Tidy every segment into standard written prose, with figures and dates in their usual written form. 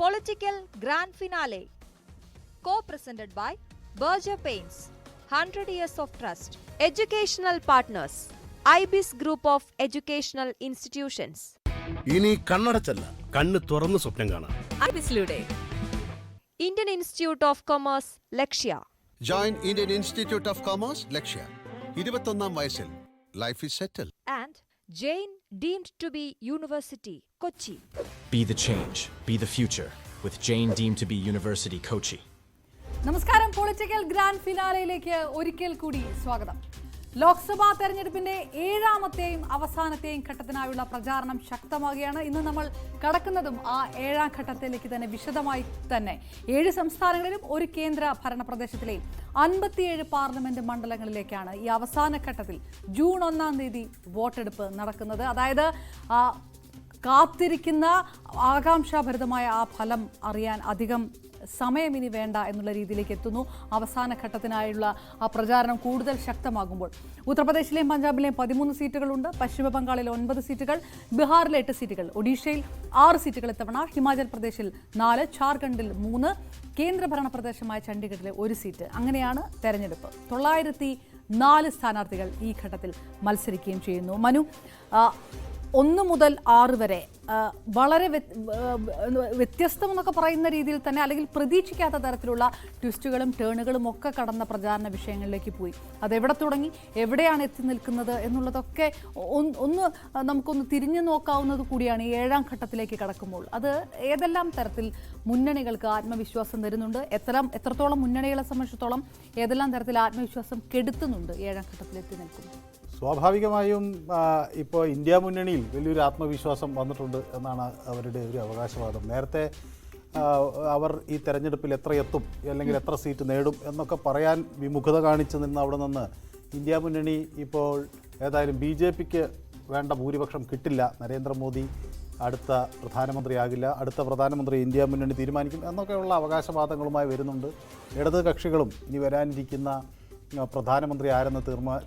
Political Grand Finale, co-presented by Berger Paints, 100 Years of Trust. Educational Partners, IBIS Group of Educational Institutions. ഇനി കണ്ണടച്ചല്ല, കണ്ണ് തുറന്ന് സ്വപ്നം കാണാം. IBISലൂടെ Indian Institute of Commerce, Lakshya. Join Indian Institute of Commerce, ലക്ഷ്യ. 21ാം വയസ്സിൽ life is settle. And Jain deemed to be University, Kochi. Be the change, be the future with Jain deemed to be University, Kochi. നമസ്കാരം. Political grand ഫിനാലയിലേക്ക് ഒരിക്കൽ കൂടി സ്വാഗതം. ലോക്സഭാ തെരഞ്ഞെടുപ്പിന്റെ 7ാമത്തെയും അവസാനത്തെയും ഘട്ടത്തിനായുള്ള പ്രചാരണം ശക്തമാകുകയാണ്. ഇന്ന് നമ്മൾ കടക്കുന്നതും ആ 7ാം ഘട്ടത്തിലേക്ക് തന്നെ വിശദമായി തന്നെ 7 സംസ്ഥാനങ്ങളിലും ഒരു കേന്ദ്ര ഭരണ പ്രദേശത്തിലെയും 57 പാർലമെന്റ് മണ്ഡലങ്ങളിലേക്കാണ് ഈ അവസാന ഘട്ടത്തിൽ ജൂൺ 1-ാം തീയതി വോട്ടെടുപ്പ് നടക്കുന്നത്. അതായത് കാത്തിരിക്കുന്ന ആകാംക്ഷാഭരിതമായ ആ ഫലം അറിയാൻ അധികം സമയം ഇനി വേണ്ട എന്നുള്ള രീതിയിലേക്ക് എത്തുന്നു. അവസാന ഘട്ടത്തിനായുള്ള ആ പ്രചാരണം കൂടുതൽ ശക്തമാകുമ്പോൾ ഉത്തർപ്രദേശിലെയും പഞ്ചാബിലെയും 13 സീറ്റുകളുണ്ട്. പശ്ചിമ ബംഗാളിൽ 9 സീറ്റുകൾ, ബീഹാറിൽ 8 സീറ്റുകൾ, ഒഡീഷയിൽ 6 സീറ്റുകൾ ഇത്തവണ, ഹിമാചൽ പ്രദേശിൽ 4, ഝാർഖണ്ഡിൽ 3, കേന്ദ്രഭരണ പ്രദേശമായ ചണ്ഡീഗഡിലെ 1 സീറ്റ്. അങ്ങനെയാണ് തെരഞ്ഞെടുപ്പ്. 904 സ്ഥാനാർത്ഥികൾ ഈ ഘട്ടത്തിൽ മത്സരിക്കുകയും ചെയ്യുന്നു. മനു, 1 മുതൽ 6 വരെ വളരെ വ്യത്യസ്തമെന്നൊക്കെ പറയുന്ന രീതിയിൽ തന്നെ, അല്ലെങ്കിൽ പ്രതീക്ഷിക്കാത്ത തരത്തിലുള്ള ട്വിസ്റ്റുകളും ടേണുകളും ഒക്കെ കടന്ന പ്രചാരണ വിഷയങ്ങളിലേക്ക് പോയി. അതെവിടെ തുടങ്ങി, എവിടെയാണ് എത്തി നിൽക്കുന്നത് എന്നുള്ളതൊക്കെ നമുക്കൊന്ന് തിരിഞ്ഞു നോക്കാവുന്നത് കൂടിയാണ് ഈ 7ാം ഘട്ടത്തിലേക്ക് കടക്കുമ്പോൾ. അത് ഏതെല്ലാം തരത്തിൽ മുന്നണികൾക്ക് ആത്മവിശ്വാസം തരുന്നുണ്ട്, എത്രത്തോളം മുന്നണികളെ സംബന്ധിച്ചിടത്തോളം ഏതെല്ലാം തരത്തിൽ ആത്മവിശ്വാസം കെടുത്തുന്നുണ്ട് 7ാം ഘട്ടത്തിലെത്തി നിൽക്കുന്നത്? സ്വാഭാവികമായും ഇപ്പോൾ ഇന്ത്യ മുന്നണിയിൽ വലിയൊരു ആത്മവിശ്വാസം വന്നിട്ടുണ്ട് എന്നാണ് അവരുടെ ഒരു അവകാശവാദം. നേരത്തെ അവർ ഈ തെരഞ്ഞെടുപ്പിൽ എത്ര എത്തും, അല്ലെങ്കിൽ എത്ര സീറ്റ് നേടും എന്നൊക്കെ പറയാൻ വിമുഖത കാണിച്ചു നിന്ന് അവിടെ നിന്ന് ഇന്ത്യ മുന്നണി ഇപ്പോൾ ഏതായാലും BJPക്ക് വേണ്ട ഭൂരിപക്ഷം കിട്ടില്ല, നരേന്ദ്രമോദി അടുത്ത പ്രധാനമന്ത്രിയാകില്ല, അടുത്ത പ്രധാനമന്ത്രി ഇന്ത്യ മുന്നണി തീരുമാനിക്കും എന്നൊക്കെയുള്ള അവകാശവാദങ്ങളുമായി വരുന്നുണ്ട്. ഇടത് കക്ഷികളും ഇനി വരാനിരിക്കുന്ന പ്രധാനമന്ത്രി ആരെന്ന്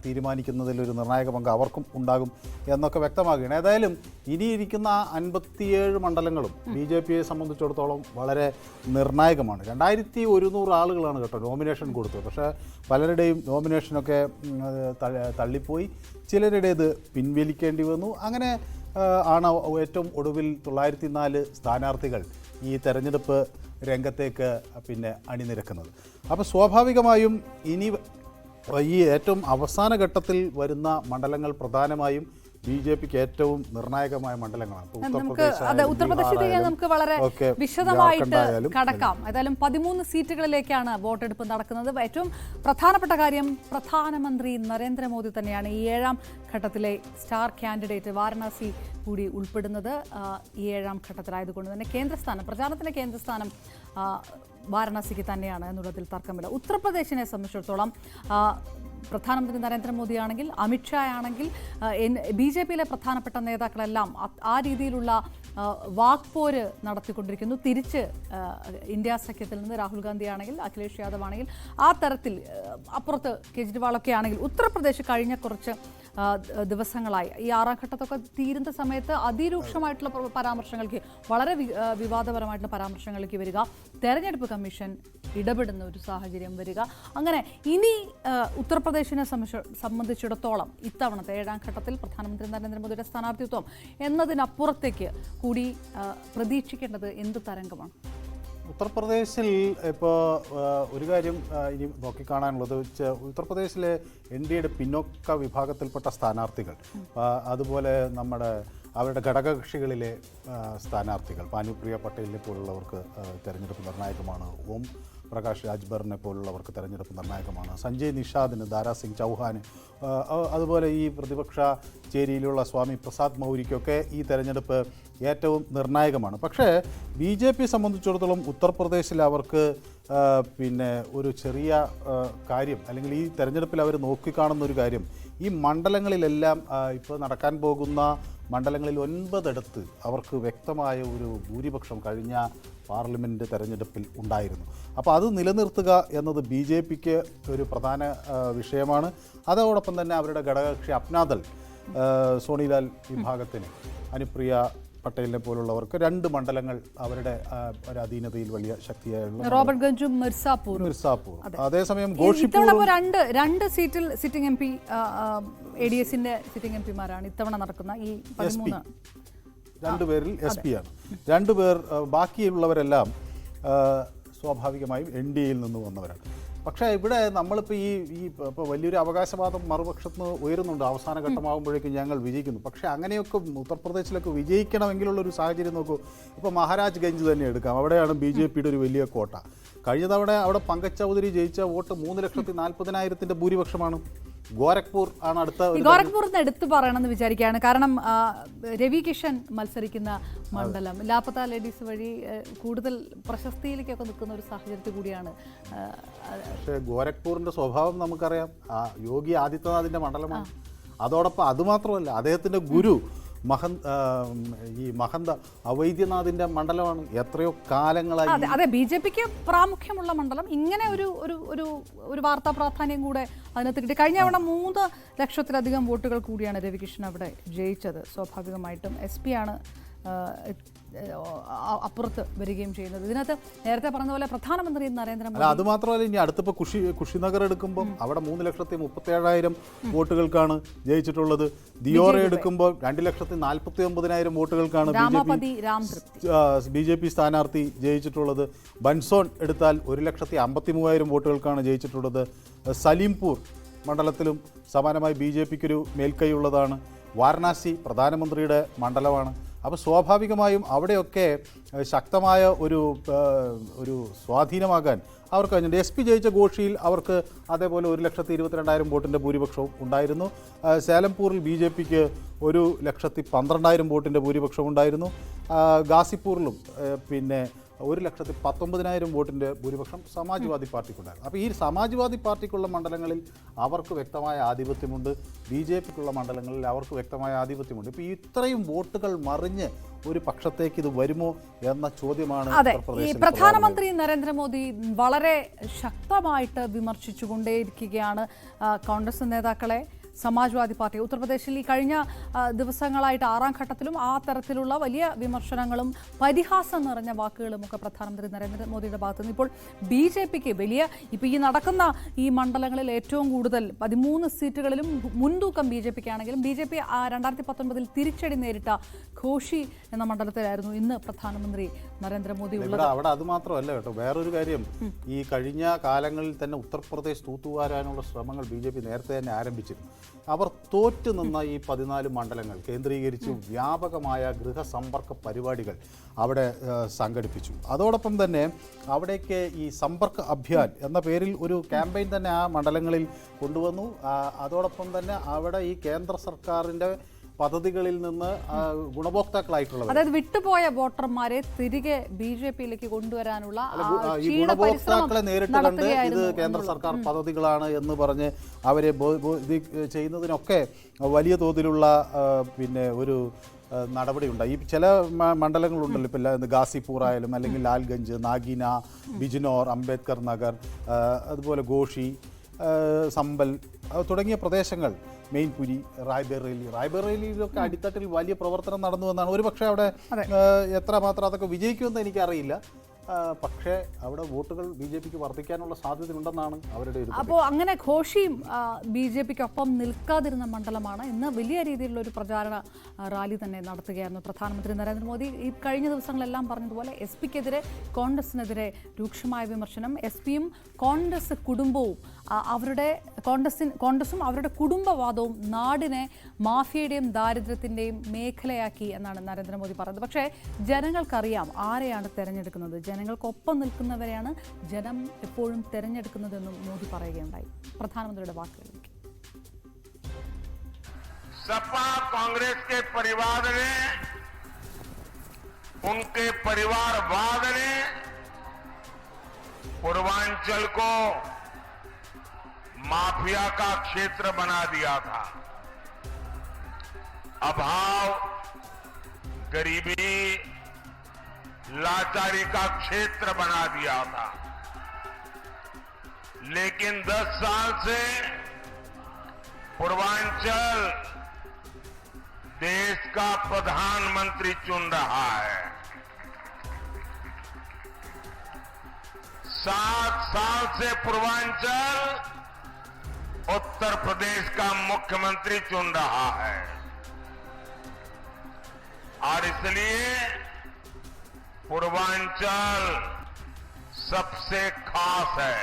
തീരുമാനിക്കുന്നതിൽ ഒരു നിർണായക പങ്ക് അവർക്കും ഉണ്ടാകും എന്നൊക്കെ വ്യക്തമാകുകയാണ്. ഏതായാലും ഇനിയിരിക്കുന്ന 57 മണ്ഡലങ്ങളും BJPയെ സംബന്ധിച്ചിടത്തോളം വളരെ നിർണായകമാണ്. 2100 ആളുകളാണ് കേട്ടോ നോമിനേഷൻ കൊടുത്തത്. പക്ഷേ പലരുടെയും നോമിനേഷനൊക്കെ തള്ളിപ്പോയി, ചിലരുടേത് പിൻവലിക്കേണ്ടി വന്നു. അങ്ങനെ ആണ് ഏറ്റവും ഒടുവിൽ 904 സ്ഥാനാർത്ഥികൾ ഈ തെരഞ്ഞെടുപ്പ് രംഗത്തേക്ക് അണിനിരക്കുന്നത്. അപ്പോൾ സ്വാഭാവികമായും ഇനി ഈ ഏറ്റവും അവസാന ഘട്ടത്തിൽ വരുന്ന മണ്ഡലങ്ങൾ പ്രധാനമായും BJPക്ക് ഏറ്റവും നിർണായകമായ മണ്ഡലങ്ങളാണ്. ഉത്തർപ്രദേശിലേക്ക് നമുക്ക് വളരെ വിശദമായിട്ട് കടക്കാം. ഏതായാലും 13 സീറ്റുകളിലേക്കാണ് വോട്ടെടുപ്പ് നടക്കുന്നത്. ഏറ്റവും പ്രധാനപ്പെട്ട കാര്യം, പ്രധാനമന്ത്രി നരേന്ദ്രമോദി തന്നെയാണ് ഈ 7ാം ഘട്ടത്തിലെ സ്റ്റാർ കാൻഡിഡേറ്റ്. വാരണാസി കൂടി ഉൾപ്പെടുന്നത് ഈ 7ാം ഘട്ടത്തിലായതുകൊണ്ട് തന്നെ പ്രചാരണത്തിന്റെ കേന്ദ്രസ്ഥാനം വാരണാസിക്ക് തന്നെയാണ് എന്നുള്ളതിൽ തർക്കമില്ല. ഉത്തർപ്രദേശിനെ സംബന്ധിച്ചിടത്തോളം പ്രധാനമന്ത്രി നരേന്ദ്രമോദിയാണെങ്കിൽ, അമിത്ഷാ ആണെങ്കിൽ, BJPയിലെ പ്രധാനപ്പെട്ട നേതാക്കളെല്ലാം ആ രീതിയിലുള്ള വാക്പോര് നടത്തിക്കൊണ്ടിരിക്കുന്നു. തിരിച്ച് ഇന്ത്യ സഖ്യത്തിൽ നിന്ന് രാഹുൽ ഗാന്ധി ആണെങ്കിൽ, അഖിലേഷ് യാദവ് ആണെങ്കിൽ, ആ തരത്തിൽ അപ്പുറത്ത് കേജ്രിവാളൊക്കെ ആണെങ്കിൽ, ഉത്തർപ്രദേശ് കഴിഞ്ഞ കുറച്ച് ദിവസങ്ങളായി ഈ 6ാം ഘട്ടത്തൊക്കെ തീരുന്ന സമയത്ത് അതിരൂക്ഷമായിട്ടുള്ള പരാമർശങ്ങൾക്ക്, വളരെ വിവാദപരമായിട്ടുള്ള പരാമർശങ്ങൾക്ക് വരിക, തെരഞ്ഞെടുപ്പ് കമ്മീഷൻ ഇടപെടുന്ന ഒരു സാഹചര്യം വരിക. അങ്ങനെ ഇനി ഉത്തർപ്രദേശിനെ സംബന്ധിച്ചിടത്തോളം ഇത്തവണത്തെ 7ാം ഘട്ടത്തിൽ പ്രധാനമന്ത്രി നരേന്ദ്രമോദിയുടെ സ്ഥാനാർത്ഥിത്വം എന്നതിനപ്പുറത്തേക്ക് കൂടി പ്രതീക്ഷിക്കേണ്ടത് എന്ത് തരംഗമാണ്? ഉത്തർപ്രദേശിൽ ഇപ്പോൾ ഒരു കാര്യം ഇനി നോക്കിക്കാണാനുള്ളത്, ഉത്തർപ്രദേശിലെ NDAയുടെ പിന്നോക്ക വിഭാഗത്തിൽപ്പെട്ട സ്ഥാനാർത്ഥികൾ, അതുപോലെ അവരുടെ ഘടകകക്ഷികളിലെ സ്ഥാനാർത്ഥികൾ, ഭാനുപ്രിയ പട്ടേലിനെ പോലുള്ളവർക്ക് തെരഞ്ഞെടുപ്പ് നിർണായകമാണ്. ഓം പ്രകാശ് രാജ്ഭറിനെ പോലുള്ളവർക്ക് തെരഞ്ഞെടുപ്പ് നിർണായകമാണ്. സഞ്ജയ് നിഷാദിന്, ദാരാ സിംഗ് ചൗഹാന്, അതുപോലെ ഈ പ്രതിപക്ഷ ചേരിയിലുള്ള സ്വാമി പ്രസാദ് മൗര്യയ്ക്കൊക്കെ ഈ തെരഞ്ഞെടുപ്പ് ഏറ്റവും നിർണായകമാണ്. പക്ഷേ BJPയെ സംബന്ധിച്ചിടത്തോളം ഉത്തർപ്രദേശിൽ അവർക്ക് ഒരു ചെറിയ കാര്യം, അല്ലെങ്കിൽ ഈ തെരഞ്ഞെടുപ്പിൽ അവർ നോക്കിക്കാണുന്ന ഒരു കാര്യം, ഈ മണ്ഡലങ്ങളിലെല്ലാം ഇപ്പോൾ നടക്കാൻ പോകുന്ന മണ്ഡലങ്ങളിൽ 9 അവർക്ക് വ്യക്തമായ ഒരു ഭൂരിപക്ഷം കഴിഞ്ഞ പാർലമെൻറ്റ് തെരഞ്ഞെടുപ്പിൽ ഉണ്ടായിരുന്നു. അപ്പോൾ അത് നിലനിർത്തുക എന്നത് BJPക്ക് ഒരു പ്രധാന വിഷയമാണ്. അതോടൊപ്പം തന്നെ അവരുടെ ഘടകകക്ഷി അപ്നാദൾ, സോണിലാൽ വിഭാഗത്തിന് അനുപ്രിയ പട്ടേലിനെ പോലുള്ളവർക്ക് 2 മണ്ഡലങ്ങൾ അവരുടെ ഒരു അധീനതയിൽ വലിയ ശക്തിയായുള്ള റോബർട്ട് ഗഞ്ചും മിർസാപൂർ. അതേസമയം രണ്ട് സീറ്റിൽ സിറ്റിംഗ് എം പി ADS-ന്റെ സിറ്റിംഗ് എം പിമാരാണ് ഇത്തവണ നടക്കുന്ന ഈ 13. 2 പേരിൽ SP ആണ്. 2 പേർ, ബാക്കിയുള്ളവരെല്ലാം സ്വാഭാവികമായും NDAയിൽ നിന്ന് വന്നവരാണ്. പക്ഷേ ഇവിടെ നമ്മളിപ്പോൾ ഇപ്പോൾ വലിയൊരു അവകാശവാദം മറുപക്ഷത്ത് നിന്ന് ഉയരുന്നുണ്ട്. അവസാന ഘട്ടമാകുമ്പോഴേക്കും ഞങ്ങൾ വിജയിക്കുന്നു. പക്ഷേ അങ്ങനെയൊക്കെ ഉത്തർപ്രദേശിലൊക്കെ വിജയിക്കണമെങ്കിലുള്ളൊരു സാഹചര്യം നോക്കൂ. ഇപ്പോൾ മഹാരാജ് ഗഞ്ച് തന്നെ എടുക്കാം. അവിടെയാണ് BJPയുടെ ഒരു വലിയ കോട്ട. കഴിഞ്ഞ തവണ അവിടെ പങ്കജ് ചൗധരി ജയിച്ച വോട്ട് 3,40,000-ന്റെ ഭൂരിപക്ഷമാണ്. ഗോരഖ്പൂർ ആണ് അടുത്ത. ഗോരഖ്പൂർ എടുത്തു പറയണമെന്ന് വിചാരിക്കുകയാണ്. കാരണം രവി കിഷൻ മത്സരിക്കുന്ന മണ്ഡലം ലാപത്ത ലേഡീസ് വഴി കൂടുതൽ പ്രശസ്തിയിലേക്കൊക്കെ നിൽക്കുന്ന ഒരു സാഹചര്യത്തിൽ കൂടിയാണ്. പക്ഷേ ഗോരഖ്പൂരിന്റെ സ്വഭാവം നമുക്കറിയാം. യോഗി ആദിത്യനാഥിന്റെ മണ്ഡലമാണ്. അതോടൊപ്പം അതുമാത്രമല്ല, അദ്ദേഹത്തിന്റെ ഗുരു മഹന്ത അവൈദ്യനാഥിന്റെ മണ്ഡലമാണ്. എത്രയോ കാലങ്ങളായി. അതെ, BJPക്ക് പ്രാമുഖ്യമുള്ള മണ്ഡലം. ഇങ്ങനെ ഒരു വാർത്താ പ്രാധാന്യം കൂടെ അതിനകത്ത് കിട്ടി. കഴിഞ്ഞ തവണ 3 ലക്ഷത്തിലധികം വോട്ടുകൾ കൂടിയാണ് രവികൃഷ്ണൻ അവിടെ ജയിച്ചത്. സ്വാഭാവികമായിട്ടും SP ആണ് അപ്പുറത്ത് വരികയും ചെയ്യുന്നത്. ഇതിനകത്ത് നേരത്തെ പറഞ്ഞ പോലെ പ്രധാനമന്ത്രി നരേന്ദ്രമോദി. അതുമാത്രമല്ല, ഇനി അടുത്തിപ്പോൾ കുഷിനഗർ എടുക്കുമ്പോൾ അവിടെ 3,37,000 വോട്ടുകൾക്കാണ് ജയിച്ചിട്ടുള്ളത്. ദിയോറ എടുക്കുമ്പോൾ 2,49,000 വോട്ടുകൾക്കാണ് BJP സ്ഥാനാർത്ഥി ജയിച്ചിട്ടുള്ളത്. ബൻസോൺ എടുത്താൽ 1,53,000 വോട്ടുകൾക്കാണ് ജയിച്ചിട്ടുള്ളത്. സലീംപൂർ മണ്ഡലത്തിലും സമാനമായി BJPക്കൊരു മേൽക്കൈയുള്ളതാണ്. വാരണാസി പ്രധാനമന്ത്രിയുടെ മണ്ഡലമാണ്. അപ്പോൾ സ്വാഭാവികമായും അവിടെയൊക്കെ ശക്തമായ ഒരു സ്വാധീനമാകാൻ അവർക്ക് കഴിഞ്ഞിട്ടുണ്ട്. SP ജയിച്ച ഘോഷിയിൽ അവർക്ക് അതേപോലെ 1,22,000 വോട്ടിൻ്റെ ഭൂരിപക്ഷവും ഉണ്ടായിരുന്നു. സേലംപൂരിൽ BJPക്ക് 1,12,000 വോട്ടിൻ്റെ ഭൂരിപക്ഷം ഉണ്ടായിരുന്നു. ഗാസിപ്പൂരിലും പിന്നെ 1,19,000 വോട്ടിൻ്റെ ഭൂരിപക്ഷം സമാജ്വാദി പാർട്ടിക്കുണ്ടായിരുന്നു. അപ്പോൾ ഈ സമാജ്വാദി പാർട്ടിക്കുള്ള മണ്ഡലങ്ങളിൽ അവർക്ക് വ്യക്തമായ ആധിപത്യമുണ്ട്. BJPക്കുള്ള മണ്ഡലങ്ങളിൽ അവർക്ക് വ്യക്തമായ ആധിപത്യമുണ്ട്. ഇപ്പോൾ ഇത്രയും വോട്ടുകൾ മറിഞ്ഞ് ഒരു പക്ഷത്തേക്ക് ഇത് വരുമോ എന്ന ചോദ്യമാണ്. ഈ പ്രധാനമന്ത്രി നരേന്ദ്രമോദി വളരെ ശക്തമായിട്ട് വിമർശിച്ചുകൊണ്ടേയിരിക്കുകയാണ് കോൺഗ്രസ് നേതാക്കളെ, സമാജ്വാദി പാർട്ടി. ഉത്തർപ്രദേശിൽ ഈ കഴിഞ്ഞ ദിവസങ്ങളായിട്ട് 6ാം ഘട്ടത്തിലും ആ തരത്തിലുള്ള വലിയ വിമർശനങ്ങളും പരിഹാസം നിറഞ്ഞ വാക്കുകളും ഒക്കെ പ്രധാനമന്ത്രി നരേന്ദ്രമോദിയുടെ ഭാഗത്തുനിന്ന്. ഇപ്പോൾ BJPക്ക് ഇപ്പോൾ ഈ നടക്കുന്ന ഈ മണ്ഡലങ്ങളിൽ ഏറ്റവും കൂടുതൽ 13 സീറ്റുകളിലും മുൻതൂക്കം BJPക്കാണെങ്കിലും BJP 2019 തിരിച്ചടി നേരിട്ട ഘോഷി എന്ന മണ്ഡലത്തിലായിരുന്നു ഇന്ന് പ്രധാനമന്ത്രി നരേന്ദ്രമോദി ഉള്ളത്. അവിടെ അത് മാത്രമല്ല കേട്ടോ, വേറൊരു കാര്യം, ഈ കഴിഞ്ഞ കാലങ്ങളിൽ തന്നെ ഉത്തർപ്രദേശ് തൂത്തുവാരാനുള്ള ശ്രമങ്ങൾ BJP നേരത്തെ തന്നെ ആരംഭിച്ചിരുന്നു. അവർ തോറ്റു നിന്ന ഈ 14 മണ്ഡലങ്ങൾ കേന്ദ്രീകരിച്ച് വ്യാപകമായ ഗൃഹസമ്പർക്ക പരിപാടികൾ അവിടെ സംഘടിപ്പിച്ചു. അതോടൊപ്പം തന്നെ അവിടേക്ക് ഈ സമ്പർക്ക് അഭിയാൻ എന്ന പേരിൽ ഒരു ക്യാമ്പയിൻ തന്നെ ആ മണ്ഡലങ്ങളിൽ കൊണ്ടുവന്നു. അതോടൊപ്പം തന്നെ അവിടെ ഈ കേന്ദ്ര സർക്കാരിൻ്റെ പദ്ധതികളിൽ നിന്ന് ഗുണഭോക്താക്കളായിട്ടുള്ളത്, അതായത് വിട്ടുപോയ വോട്ടർമാരെ തിരികെ BJPയിലേക്ക് കൊണ്ടുവരാനുള്ള ഈ ഗുണഭോക്താക്കളെ നേരിട്ട് കണ്ട് ഇത് കേന്ദ്ര സർക്കാർ പദ്ധതികളാണ് എന്ന് പറഞ്ഞ് അവരെ ചെയ്യുന്നതിനൊക്കെ വലിയ തോതിലുള്ള പിന്നെ ഒരു നടപടി ഉണ്ടായി. ഈ ചില മണ്ഡലങ്ങളുണ്ടല്ലോ, ഇപ്പോൾ ഗാസിപ്പൂർ ആയാലും അല്ലെങ്കിൽ ലാൽഗഞ്ച്, നാഗിന, ബിജ്നോർ, അംബേദ്കർ നഗർ, അതുപോലെ ഘോഷി, സംബൽ തുടങ്ങിയ പ്രദേശങ്ങൾ, മെയിൻപുരി, റായ്ബറേലിയിലൊക്കെ അടിത്തട്ടിൽ വലിയ പ്രവർത്തനം നടന്നു എന്നാണ്. ഒരുപക്ഷെ അവിടെ എത്രമാത്രം അതൊക്കെ വിജയിക്കുമെന്ന് എനിക്കറിയില്ല. പക്ഷേ അവിടെ വോട്ടുകൾ BJPക്ക് വർദ്ധിക്കാനുള്ള സാധ്യതയുണ്ടെന്നാണ് അവരുടെ ഒരു. അപ്പോൾ അങ്ങനെ ഘോഷിയും BJPക്കൊപ്പം നിൽക്കാതിരുന്ന മണ്ഡലമാണ്. ഇന്ന് വലിയ രീതിയിലുള്ള ഒരു പ്രചാരണ റാലി തന്നെ നടത്തുകയായിരുന്നു പ്രധാനമന്ത്രി നരേന്ദ്രമോദി. ഈ കഴിഞ്ഞ ദിവസങ്ങളെല്ലാം പറഞ്ഞതുപോലെ SPക്കെതിരെ, കോൺഗ്രസിനെതിരെ രൂക്ഷമായ വിമർശനം. SPയും കോൺഗ്രസ് കുടുംബവും കോൺഗ്രസും അവരുടെ കുടുംബവാദവും നാടിനെ മാഫിയയുടെയും ദാരിദ്ര്യത്തിൻ്റെയും മേഖലയാക്കി എന്നാണ് നരേന്ദ്രമോദി പറഞ്ഞത്. പക്ഷേ ജനങ്ങൾക്കറിയാം ആരെയാണ് തെരഞ്ഞെടുക്കുന്നത്. ജനങ്ങൾക്കൊപ്പം നിൽക്കുന്നവരെയാണ് ജനം എപ്പോഴും തെരഞ്ഞെടുക്കുന്നതെന്നും മോദി പറയുകയുണ്ടായി. പ്രധാനമന്ത്രിയുടെ വാക്കുകളിലേക്ക്. सपा कांग्रेस के परिवार ने, उनके परिवारवाद ने पूर्वांचल को माफिया का क्षेत्र बना दिया था। अभाव, गरीबी, लाचारी का क्षेत्र बना दिया था। लेकिन 10 साल से पूर्वांचल देश का प्रधानमंत्री चुन रहा है। 7 साल से पूर्वांचल उत्तर प्रदेश का मुख्यमंत्री चुन रहा है और इसलिए पूर्वांचल सबसे खास है।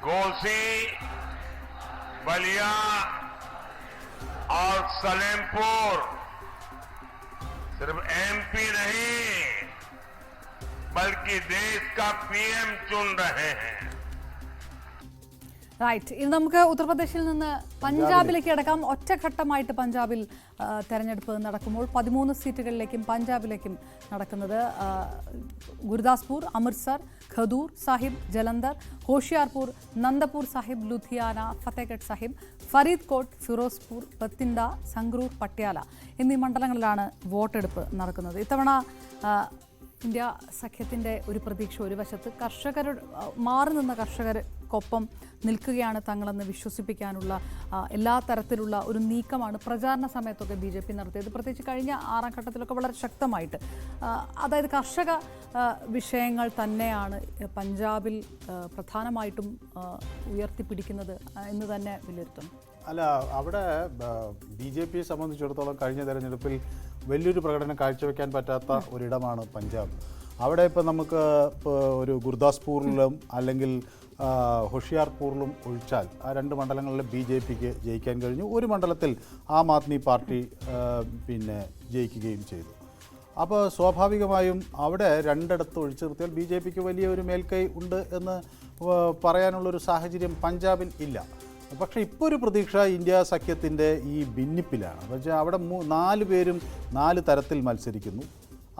घोसी, बलिया और सलेमपुर सिर्फ एमपी नहीं बल्कि देश का पीएम चुन रहे हैं। റൈറ്റ്, ഇനി നമുക്ക് ഉത്തർപ്രദേശിൽ നിന്ന് പഞ്ചാബിലേക്ക് കിടക്കാം. ഒറ്റഘട്ടമായിട്ട് പഞ്ചാബിൽ തെരഞ്ഞെടുപ്പ് നടക്കുമ്പോൾ 13 സീറ്റുകളിലേക്കും പഞ്ചാബിലേക്കും നടക്കുന്നത് ഗുരുദാസ്പൂർ, അമൃത്സർ, ഖദൂർ സാഹിബ്, ജലന്ധർ, ഹോഷിയാർപൂർ, നന്ദപൂർ സാഹിബ്, ലുധിയാന, ഫത്തേഗഡ് സാഹിബ്, ഫരീദ്കോട്ട്, ഫിറോസ്പൂർ, ബത്തിൻഡ, സംഗ്രൂർ, പട്യാല എന്നീ മണ്ഡലങ്ങളിലാണ് വോട്ടെടുപ്പ് നടക്കുന്നത്. ഇത്തവണ ഇന്ത്യ സഖ്യത്തിൻ്റെ ഒരു പ്രതീക്ഷ, ഒരു വശത്ത് മാറി നിന്ന കർഷകർക്കൊപ്പം നിൽക്കുകയാണ് തങ്ങളെന്ന് വിശ്വസിപ്പിക്കാനുള്ള എല്ലാ തരത്തിലുള്ള ഒരു നീക്കമാണ് പ്രചാരണ സമയത്തൊക്കെ BJP നടത്തിയത്. പ്രത്യേകിച്ച് കഴിഞ്ഞ 6ാം ഘട്ടത്തിലൊക്കെ വളരെ ശക്തമായിട്ട്, അതായത് കർഷക വിഷയങ്ങൾ തന്നെയാണ് പഞ്ചാബിൽ പ്രധാനമായിട്ടും ഉയർത്തിപ്പിടിക്കുന്നത് എന്ന് തന്നെ വിലയിരുത്തുന്നു. അല്ല, അവിടെ BJPയെ സംബന്ധിച്ചിടത്തോളം കഴിഞ്ഞ തെരഞ്ഞെടുപ്പിൽ വലിയൊരു പ്രകടനം കാഴ്ചവെക്കാൻ പറ്റാത്ത ഒരിടമാണ് പഞ്ചാബ്. അവിടെ ഇപ്പോൾ നമുക്ക് ഒരു ഗുർദാസ്പൂരിലും അല്ലെങ്കിൽ ഹോഷിയാർപൂരിലും ഒഴിച്ചാൽ ആ 2 മണ്ഡലങ്ങളിൽ BJPക്ക് ജയിക്കാൻ കഴിഞ്ഞു. ഒരു മണ്ഡലത്തിൽ ആം ആദ്മി പാർട്ടി ജയിക്കുകയും ചെയ്തു. അപ്പോൾ സ്വാഭാവികമായും അവിടെ 2ഇടത്ത് ഒഴിച്ചു നിർത്തിയാൽ BJPക്ക് വലിയൊരു മേൽക്കൈ ഉണ്ട് എന്ന് പറയാനുള്ളൊരു സാഹചര്യം പഞ്ചാബിൽ ഇല്ല. പക്ഷേ ഇപ്പോൾ ഒരു പ്രതീക്ഷ ഇന്ത്യ സഖ്യത്തിൻ്റെ ഈ ഭിന്നിപ്പിലാണ്. പക്ഷേ അവിടെ 4 പേരും 4 തരത്തിൽ മത്സരിക്കുന്നു.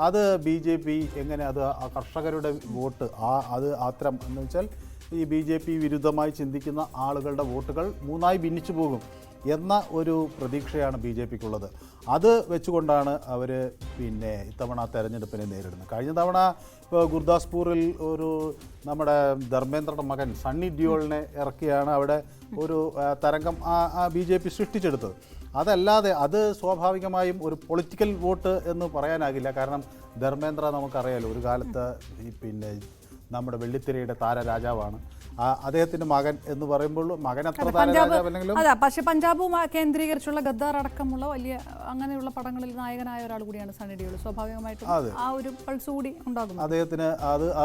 അത് BJP എങ്ങനെ അത് കർഷകരുടെ വോട്ട് അത് അത്തരം എന്ന് വെച്ചാൽ ഈ BJP വിരുദ്ധമായി ചിന്തിക്കുന്ന ആളുകളുടെ വോട്ടുകൾ 3ആയി ഭിന്നിച്ചു പോകും എന്ന ഒരു പ്രതീക്ഷയാണ് BJPക്കുള്ളത്. അത് വെച്ചുകൊണ്ടാണ് അവർ ഇത്തവണ തെരഞ്ഞെടുപ്പിനെ നേരിടുന്നത്. കഴിഞ്ഞ തവണ ഇപ്പോൾ ഗുർദാസ്പൂരിൽ ഒരു നമ്മുടെ ധർമ്മേന്ദ്രയുടെ മകൻ സണ്ണി ഡിയോളിനെ ഇറക്കിയാണ് അവിടെ ഒരു തരംഗം BJP സൃഷ്ടിച്ചെടുത്തത്. അതല്ലാതെ അത് സ്വാഭാവികമായും ഒരു പൊളിറ്റിക്കൽ വോട്ട് എന്ന് പറയാനാകില്ല. കാരണം ധർമ്മേന്ദ്ര നമുക്കറിയാലോ, ഒരു കാലത്ത് നമ്മുടെ വെള്ളിത്തിരയുടെ താരരാജാവാണ്. അദ്ദേഹത്തിന്റെ മകൻ എന്ന് പറയുമ്പോൾ മകൻ അത്ര താരരാജാവല്ലെങ്കിലും പക്ഷേ പഞ്ചാബും കേന്ദ്രീകരിച്ചുള്ള ഗദ്ദാർ അടക്കമുള്ള വലിയ അങ്ങനെയുള്ള പടങ്ങളിൽ നായകനായ ഒരാൾ കൂടിയാണ് സണ്ണി ഡിയോൾ. സ്വാഭാവികമായിട്ടും ആ ഒരു പൾസ് കൂടി ഉണ്ടാകും അദ്ദേഹത്തിന്.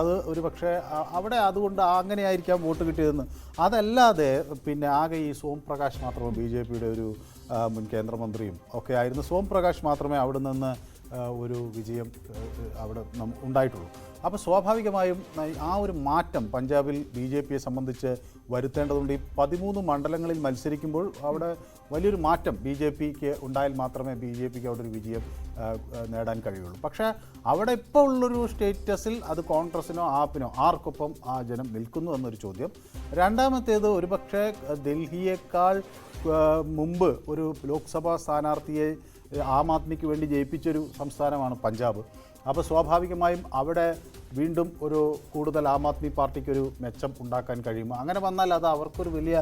അത് ഒരു പക്ഷേ അവിടെ അതുകൊണ്ട് അങ്ങനെയായിരിക്കാം വോട്ട് കിട്ടിയതെന്ന്. അതല്ലാതെ ആകെ ഈ സോം പ്രകാശ് മാത്രമേ BJPയുടെ ഒരു മുൻ കേന്ദ്രമന്ത്രിയും ഒക്കെ ആയിരുന്നു. സോം പ്രകാശ് മാത്രമേ അവിടെ നിന്ന് ഒരു വിജയം അവിടെ ഉണ്ടായിട്ടുള്ളൂ. അപ്പോൾ സ്വാഭാവികമായും ആ ഒരു മാറ്റം പഞ്ചാബിൽ BJPയെ സംബന്ധിച്ച് വരുത്തേണ്ടതുണ്ട്. ഈ 13 മണ്ഡലങ്ങളിൽ മത്സരിക്കുമ്പോൾ അവിടെ വലിയൊരു മാറ്റം BJPക്ക് ഉണ്ടായാൽ മാത്രമേ BJPക്ക് അവിടെ ഒരു വിജയം നേടാൻ കഴിയുള്ളൂ. പക്ഷേ അവിടെ ഇപ്പോൾ ഉള്ളൊരു സ്റ്റേറ്റസിൽ അത് കോൺഗ്രസിനോ ആപ്പിനോ ആർക്കൊപ്പം ആ ജനം നിൽക്കുന്നു എന്നൊരു ചോദ്യം. രണ്ടാമത്തേത്, ഒരുപക്ഷെ ഡൽഹിയേക്കാൾ മുമ്പ് ഒരു ലോക്സഭാ സ്ഥാനാർത്ഥിയെ ആം ആദ്മിക്ക് വേണ്ടി ജയിപ്പിച്ചൊരു സംസ്ഥാനമാണ് പഞ്ചാബ്. അപ്പോൾ സ്വാഭാവികമായും അവിടെ വീണ്ടും ഒരു കൂടുതൽ ആം ആദ്മി പാർട്ടിക്ക് ഒരു മെച്ചം ഉണ്ടാക്കാൻ കഴിയുമോ? അങ്ങനെ വന്നാൽ അത് അവർക്കൊരു വലിയ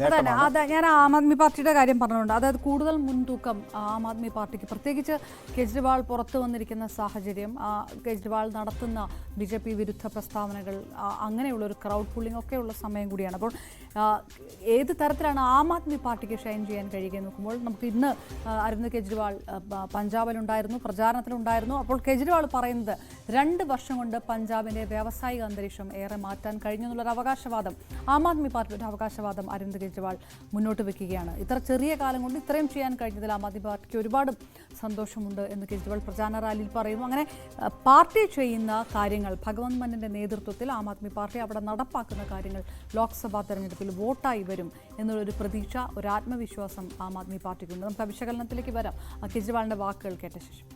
നേട്ടമാണ്. ഞാൻ ആം ആദ്മി പാർട്ടിയുടെ കാര്യം പറഞ്ഞുകൊണ്ട്, അതായത് കൂടുതൽ മുൻതൂക്കം ആം ആദ്മി പാർട്ടിക്ക്, പ്രത്യേകിച്ച് കേജ്രിവാൾ പുറത്തു വന്നിരിക്കുന്ന സാഹചര്യം, കേജ്രിവാൾ നടത്തുന്ന BJP വിരുദ്ധ പ്രസ്താവനകൾ, അങ്ങനെയുള്ളൊരു ക്രൗഡ് പുള്ളിംഗ് ഒക്കെയുള്ള സമയം കൂടിയാണ്. അപ്പോൾ ഏത് തരത്തിലാണ് ആം ആദ്മി പാർട്ടിക്ക് ഷൈൻ ചെയ്യാൻ കഴിയുക നോക്കുമ്പോൾ, നമുക്ക് ഇന്ന് അരവിന്ദ് കെജ്രിവാൾ പഞ്ചാബിലുണ്ടായിരുന്നു, പ്രചാരണത്തിലുണ്ടായിരുന്നു. അപ്പോൾ കെജ്രിവാൾ പറയുന്നത് 2 വർഷം കൊണ്ട് പഞ്ചാബിന്റെ വ്യാവസായിക അന്തരീക്ഷം ഏറെ മാറ്റാൻ കഴിഞ്ഞു എന്നുള്ളൊരു അവകാശവാദം, ആം ആദ്മി പാർട്ടിയുടെ അവകാശവാദം അരവിന്ദ് കെജ്രിവാൾ മുന്നോട്ട് വെക്കുകയാണ്. ഇത്ര ചെറിയ കാലം കൊണ്ട് ഇത്രയും ചെയ്യാൻ കഴിഞ്ഞതിൽ ആം ആദ്മി പാർട്ടിക്ക് ഒരുപാട് സന്തോഷമുണ്ട് എന്ന് കെജ്രിവാൾ പ്രചാരണ റാലിയിൽ പറയുന്നു. അങ്ങനെ പാർട്ടി ചെയ്യുന്ന കാര്യങ്ങൾ, ഭഗവന്ത് മാനിന്റെ നേതൃത്വത്തിൽ ആം ആദ്മി പാർട്ടി അവിടെ നടപ്പാക്കുന്ന കാര്യങ്ങൾ ലോക്സഭാ തെരഞ്ഞെടുപ്പിൽ വോട്ടായി വരും എന്നുള്ളൊരു പ്രതീക്ഷ, ഒരു ആത്മവിശ്വാസം ആം ആദ്മി പാർട്ടിക്കുണ്ട്. നമുക്ക് വിശകലനത്തിലേക്ക് വരാം. കെജ്രിവാളിന്റെ വാക്കുകൾ കേട്ട ശേഷം.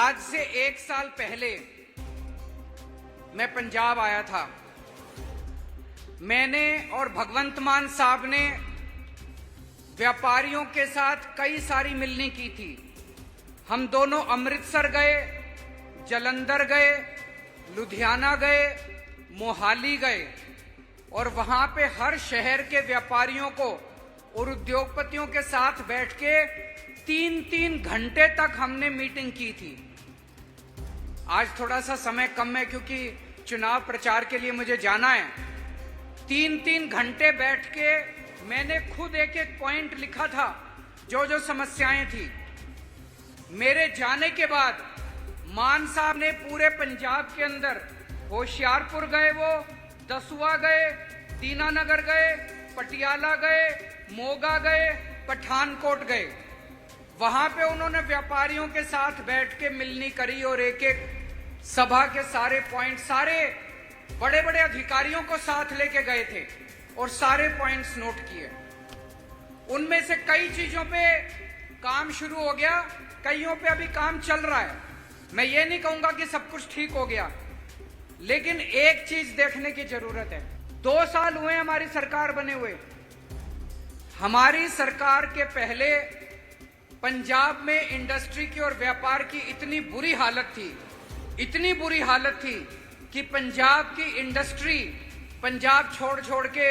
आज से 1 साल पहले मैं पंजाब आया था। मैंने और भगवंत मान साहब ने व्यापारियों के साथ कई सारी मिलनी की थी। हम दोनों अमृतसर गए, जलंधर गए, लुधियाना गए, मोहाली गए और वहां पे हर शहर के व्यापारियों को और उद्योगपतियों के साथ बैठ के 3-3 घंटे तक हमने मीटिंग की थी। आज थोड़ा सा समय कम है क्योंकि चुनाव प्रचार के लिए मुझे जाना है। 3-3 घंटे बैठ के मैंने खुद एक एक पॉइंट लिखा था, जो जो समस्याएं थी। मेरे जाने के बाद मान साहब ने पूरे पंजाब के अंदर होशियारपुर गए, वो दसुआ गए, दीनानगर गए, पटियाला गए, मोगा गए, पठानकोट गए। वहां पे उन्होंने व्यापारियों के साथ बैठ के मिलनी करी और एक एक सभा के सारे पॉइंट, सारे बड़े बड़े अधिकारियों को साथ लेके गए थे और सारे पॉइंट्स नोट किए। उनमें से कई चीजों पे काम शुरू हो गया, कईयों पे अभी काम चल रहा है। मैं ये नहीं कहूंगा कि सब कुछ ठीक हो गया, लेकिन एक चीज देखने की जरूरत है। 2 साल हुए हमारी सरकार बने हुए। हमारी सरकार के पहले पंजाब में इंडस्ट्री की और व्यापार की इतनी बुरी हालत थी कि पंजाब की इंडस्ट्री पंजाब छोड़ के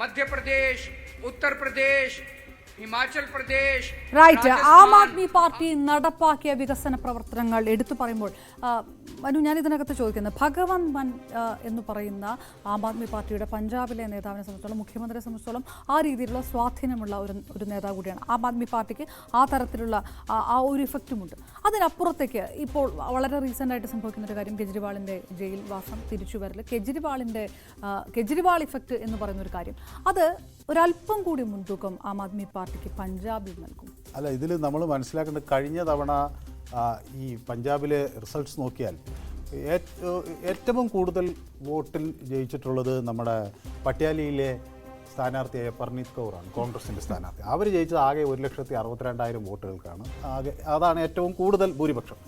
मध्य प्रदेश, उत्तर प्रदेश, ഹിമാചൽ പ്രദേശ്, റൈറ്റ്. ആം ആദ്മി പാർട്ടി നടപ്പാക്കിയ വികസന പ്രവർത്തനങ്ങൾ എടുത്തു പറയുമ്പോൾ മനു, ഞാൻ ഇതിനകത്ത് ചോദിക്കുന്നത്, ഭഗവന്ത് മാൻ എന്ന് പറയുന്ന ആം ആദ്മി പാർട്ടിയുടെ പഞ്ചാബിലെ നേതാവിനെ സംബന്ധിച്ചോളം, മുഖ്യമന്ത്രിയെ സംബന്ധിച്ചോളം ആ രീതിയിലുള്ള സ്വാധീനമുള്ള ഒരു നേതാവ് കൂടിയാണ്. ആം ആദ്മി പാർട്ടിക്ക് ആ തരത്തിലുള്ള ആ ഒരു ഇഫക്റ്റുമുണ്ട്. അതിനപ്പുറത്തേക്ക് ഇപ്പോൾ വളരെ റീസെൻ്റായിട്ട് സംഭവിക്കുന്ന ഒരു കാര്യം, കെജ്രിവാളിൻ്റെ ജയിൽ വാസം, തിരിച്ചുവരൽ, കെജ്രിവാൾ ഇഫക്റ്റ് എന്ന് പറയുന്നൊരു കാര്യം, അത് ഒരല്പം കൂടി മുൻതൂക്കം ആം ആദ്മി പാർട്ടിക്ക് പഞ്ചാബിൽ നൽകും. അല്ല, ഇതിൽ നമ്മൾ മനസ്സിലാക്കേണ്ടത്, കഴിഞ്ഞ തവണ ഈ പഞ്ചാബിലെ റിസൾട്ട്സ് നോക്കിയാൽ ഏറ്റവും കൂടുതൽ വോട്ടിൽ ജയിച്ചിട്ടുള്ളത് നമ്മുടെ പട്യാലയിലെ സ്ഥാനാർത്ഥിയായ പർണീത് കൗറാണ്, കോൺഗ്രസിൻ്റെ സ്ഥാനാർത്ഥി. അവർ ജയിച്ചത് ആകെ 1,62,000 വോട്ടുകൾക്കാണ്. അതാണ് ഏറ്റവും കൂടുതൽ ഭൂരിപക്ഷം.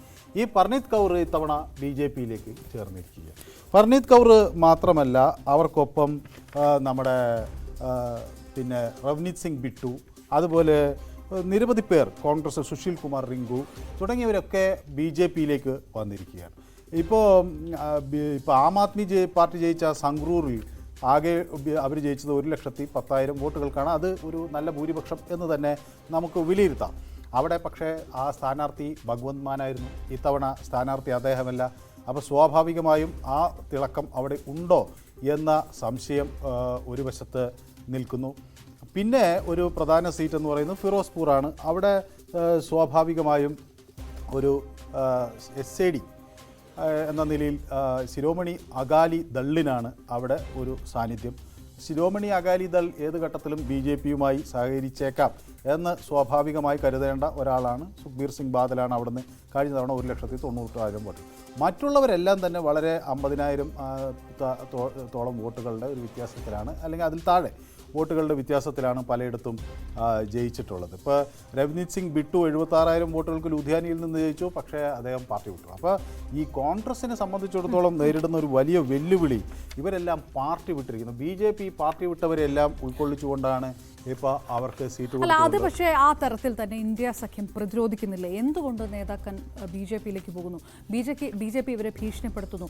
ഈ പർണീത് കൗർ ഇത്തവണ BJPയിലേക്ക് ചേർന്നിരിക്കുക. പർണീത് കൗർ മാത്രമല്ല, അവർക്കൊപ്പം നമ്മുടെ പിന്നെ റവ്നീത് സിംഗ് ബിട്ടു, അതുപോലെ നിരവധി പേർ, കോൺഗ്രസ് സുശീൽ കുമാർ റിങ്കു തുടങ്ങിയവരൊക്കെ BJPയിലേക്ക് വന്നിരിക്കുകയാണ്. ഇപ്പോൾ ആം ആദ്മി പാർട്ടി ജയിച്ച സംഗ്രൂറിൽ ആകെ അവർ ജയിച്ചത് 1,10,000 വോട്ടുകൾക്കാണ്. അത് ഒരു നല്ല ഭൂരിപക്ഷം എന്ന് തന്നെ നമുക്ക് വിലയിരുത്താം. അവിടെ പക്ഷേ ആ സ്ഥാനാർത്ഥി ഭഗവന്ത് മാനായിരുന്നു. ഇത്തവണ സ്ഥാനാർത്ഥി അദ്ദേഹമല്ല. അപ്പോൾ സ്വാഭാവികമായും ആ തിളക്കം അവിടെ ഉണ്ടോ എന്ന സംശയം ഒരു വശത്ത് നിൽക്കുന്നു. പിന്നെ ഒരു പ്രധാന സീറ്റ് എന്ന് പറയുന്നത് ഫിറോസ്പൂറാണ്. അവിടെ സ്വാഭാവികമായും ഒരു SAD എന്ന നിലയിൽ ശിരോമണി അകാലി ദളിനാണ് അവിടെ ഒരു സാന്നിധ്യം. ശിരോമണി അകാലി ദൾ ഏത് ഘട്ടത്തിലും BJPയുമായി സഹകരിച്ചേക്കാം എന്ന് സ്വാഭാവികമായി കരുതേണ്ട ഒരാളാണ്. സുഖ്ബീർ സിംഗ് ബാദലാണ് അവിടുന്ന് കഴിഞ്ഞ തവണ 1,90,000 വോട്ട്. മറ്റുള്ളവരെല്ലാം തന്നെ വളരെ 50,000 തോളം വോട്ടുകളുടെ ഒരു വ്യത്യാസത്തിലാണ്, അല്ലെങ്കിൽ അതിൽ താഴെ വോട്ടുകളുടെ വ്യത്യാസത്തിലാണ് പലയിടത്തും ജയിച്ചിട്ടുള്ളത്. ഇപ്പോൾ രവ്നീത് സിംഗ് ബിട്ടു 76,000 വോട്ടുകൾക്ക് ലുധിയാനയിൽ നിന്ന് ജയിച്ചു, പക്ഷേ അദ്ദേഹം പാർട്ടി വിട്ടു. അപ്പോൾ ഈ കോൺഗ്രസിനെ സംബന്ധിച്ചിടത്തോളം നേരിടുന്ന ഒരു വലിയ വെല്ലുവിളി, ഇവരെല്ലാം പാർട്ടി വിട്ടിരിക്കുന്നു. BJP പാർട്ടി വിട്ടവരെല്ലാം ഉൾക്കൊള്ളിച്ചുകൊണ്ടാണ് ഇപ്പോൾ അവർക്ക് സീറ്റ് അല്ല, അത് പക്ഷേ ആ തരത്തിൽ തന്നെ ഇന്ത്യ സഖ്യം പ്രതിരോധിക്കുന്നില്ല. എന്തുകൊണ്ട് നേതാക്കൾ BJPയിലേക്ക് പോകുന്നു? BJP ഇവരെ ഭീഷണിപ്പെടുത്തുന്നു,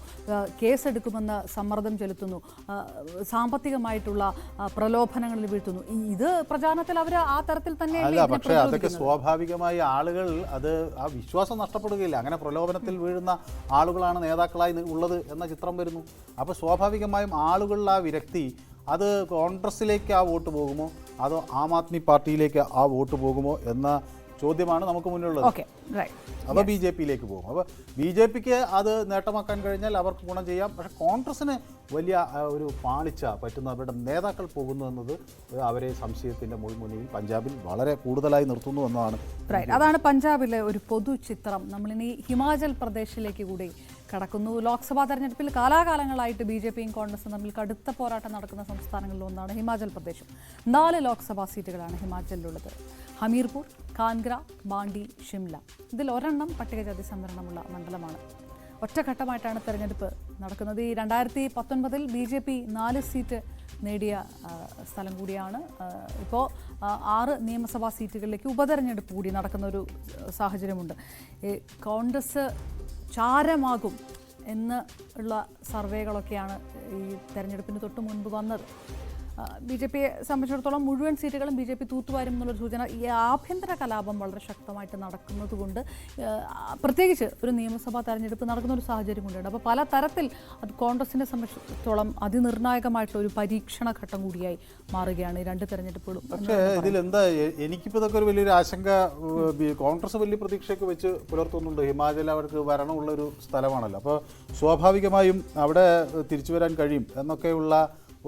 കേസെടുക്കുമെന്ന് സമ്മർദ്ദം ചെലുത്തുന്നു, സാമ്പത്തികമായിട്ടുള്ള പ്രലോഭനങ്ങളിൽ വീഴ്ത്തുന്നു. ഇത് പ്രചാരണത്തിൽ അവർ ആ തരത്തിൽ തന്നെ അല്ല. പക്ഷേ അതൊക്കെ സ്വാഭാവികമായി ആളുകൾ അത് ആ വിശ്വാസം നഷ്ടപ്പെടുകയില്ല. അങ്ങനെ പ്രലോഭനത്തിൽ വീഴുന്ന ആളുകളാണ് നേതാക്കളായി ഉള്ളത് എന്ന ചിത്രം വരുന്നു. അപ്പോൾ സ്വാഭാവികമായും ആളുകളിൽ ആ വിരക്തി, അത് കോൺഗ്രസിലേക്ക് ആ വോട്ട് പോകുമോ അതോ ആം ആദ്മി പാർട്ടിയിലേക്ക് ആ വോട്ട് പോകുമോ എന്ന ചോദ്യമാണ് നമുക്ക് മുന്നിലുള്ളത്. അപ്പോൾ BJPയിലേക്ക് പോകും. അപ്പോൾ BJPക്ക് അത് നേട്ടമാക്കാൻ കഴിഞ്ഞാൽ അവർക്ക് ഗുണം ചെയ്യാം. പക്ഷേ കോൺഗ്രസിന് വലിയ ഒരു പാളിച്ച പറ്റുന്ന അവരുടെ നേതാക്കൾ പോകുന്നു എന്നത് അവരെ സംശയത്തിൻ്റെ മുൾമുനയിൽ പഞ്ചാബിൽ വളരെ കൂടുതലായി നിർത്തുന്നു എന്നതാണ്. അതാണ് പഞ്ചാബിലെ ഒരു പൊതു ചിത്രം. നമ്മളിനി ഹിമാചൽ പ്രദേശിലേക്ക് കൂടി കടക്കുന്നു. ലോക്സഭാ തെരഞ്ഞെടുപ്പിൽ കാലാകാലങ്ങളായിട്ട് BJPയും കോൺഗ്രസും തമ്മിൽ കടുത്ത പോരാട്ടം നടക്കുന്ന സംസ്ഥാനങ്ങളിൽ ഒന്നാണ് ഹിമാചൽ പ്രദേശും. 4 ലോക്സഭാ സീറ്റുകളാണ് ഹിമാചലിലുള്ളത്. ഹമീർപൂർ, കാൻഗ്ര, മാണ്ഡി, ഷിംല. ഇതിൽ ഒരെണ്ണം പട്ടികജാതി സംവരണമുള്ള മണ്ഡലമാണ്. ഒറ്റഘട്ടമായിട്ടാണ് തെരഞ്ഞെടുപ്പ് നടക്കുന്നത്. ഈ 2019 BJP 4 സീറ്റ് നേടിയ സ്ഥലം കൂടിയാണ്. ഇപ്പോൾ 6 നിയമസഭാ സീറ്റുകളിലേക്ക് ഉപതെരഞ്ഞെടുപ്പ് കൂടി നടക്കുന്ന ഒരു സാഹചര്യമുണ്ട്. കോൺഗ്രസ് ചാരമാകും എന്ന് ഉള്ള സർവേകളൊക്കെയാണ് ഈ തെരഞ്ഞെടുപ്പിന് തൊട്ട് മുൻപ് വന്നത്. BJP സംബന്ധിച്ചിടത്തോളം മുഴുവൻ സീറ്റുകളും BJP തൂത്തുവാരും എന്നുള്ളൊരു സൂചന. ഈ ആഭ്യന്തര കലാപം വളരെ ശക്തമായിട്ട് നടക്കുന്നത് കൊണ്ട് പ്രത്യേകിച്ച് ഒരു നിയമസഭാ തെരഞ്ഞെടുപ്പ് നടക്കുന്ന ഒരു സാഹചര്യം കൊണ്ടുണ്ട്. അപ്പോൾ പല തരത്തിൽ അത് കോൺഗ്രസിനെ സംബന്ധിച്ചിടത്തോളം അതിനിർണായകമായിട്ടുള്ള ഒരു പരീക്ഷണ ഘട്ടം കൂടിയായി മാറുകയാണ് ഈ രണ്ട് തെരഞ്ഞെടുപ്പുകളും. പക്ഷേ ഇതിലെന്താ എനിക്കിപ്പോൾ ഇതൊക്കെ ഒരു വലിയൊരു ആശങ്ക. കോൺഗ്രസ് വലിയ പ്രതീക്ഷയൊക്കെ വെച്ച് പുലർത്തുന്നുണ്ട്. ഹിമാചൽ അവർക്ക് ഭരണമുള്ളൊരു സ്ഥലമാണല്ലോ. അപ്പോൾ സ്വാഭാവികമായും അവിടെ തിരിച്ചു വരാൻ കഴിയും എന്നൊക്കെയുള്ള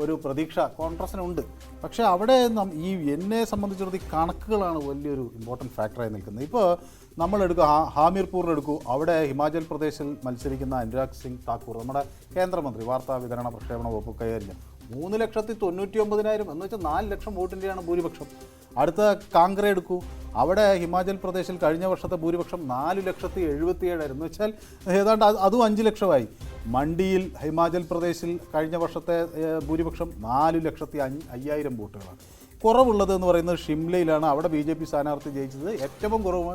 ഒരു പ്രതീക്ഷ കോൺഗ്രസിനുണ്ട്. പക്ഷേ അവിടെ എന്നെ സംബന്ധിച്ചിടത്തോളം ഈ കണക്കുകളാണ് വലിയൊരു ഇമ്പോർട്ടൻറ്റ് ഫാക്ടറായി നിൽക്കുന്നത്. ഇപ്പോൾ നമ്മളെടുക്കുക ഹാമിർപൂറിലെടുക്കൂ. അവിടെ ഹിമാചൽ പ്രദേശിൽ മത്സരിക്കുന്ന അനുരാഗ് സിംഗ് താക്കൂർ, നമ്മുടെ കേന്ദ്രമന്ത്രി വാർത്താ വിതരണ പ്രക്ഷേപണ വകുപ്പ് കൈകാര്യം 3,99,000 എന്ന് വെച്ചാൽ 4 ലക്ഷം വോട്ടിൻ്റെയാണ് ഭൂരിപക്ഷം. അടുത്ത കാംഗ്ര എടുക്കൂ. അവിടെ ഹിമാചൽ പ്രദേശിൽ കഴിഞ്ഞ വർഷത്തെ ഭൂരിപക്ഷം 4,77,000 എന്ന് വെച്ചാൽ ഏതാണ്ട് അതും 5 ലക്ഷമായി. മണ്ഡിയിൽ ഹിമാചൽ പ്രദേശിൽ കഴിഞ്ഞ വർഷത്തെ ഭൂരിപക്ഷം 4,05,000 വോട്ടുകളാണ്. കുറവുള്ളത് എന്ന് പറയുന്നത് ഷിംലയിലാണ്. അവിടെ BJP സ്ഥാനാർത്ഥി ജയിച്ചത് ഏറ്റവും കുറവ്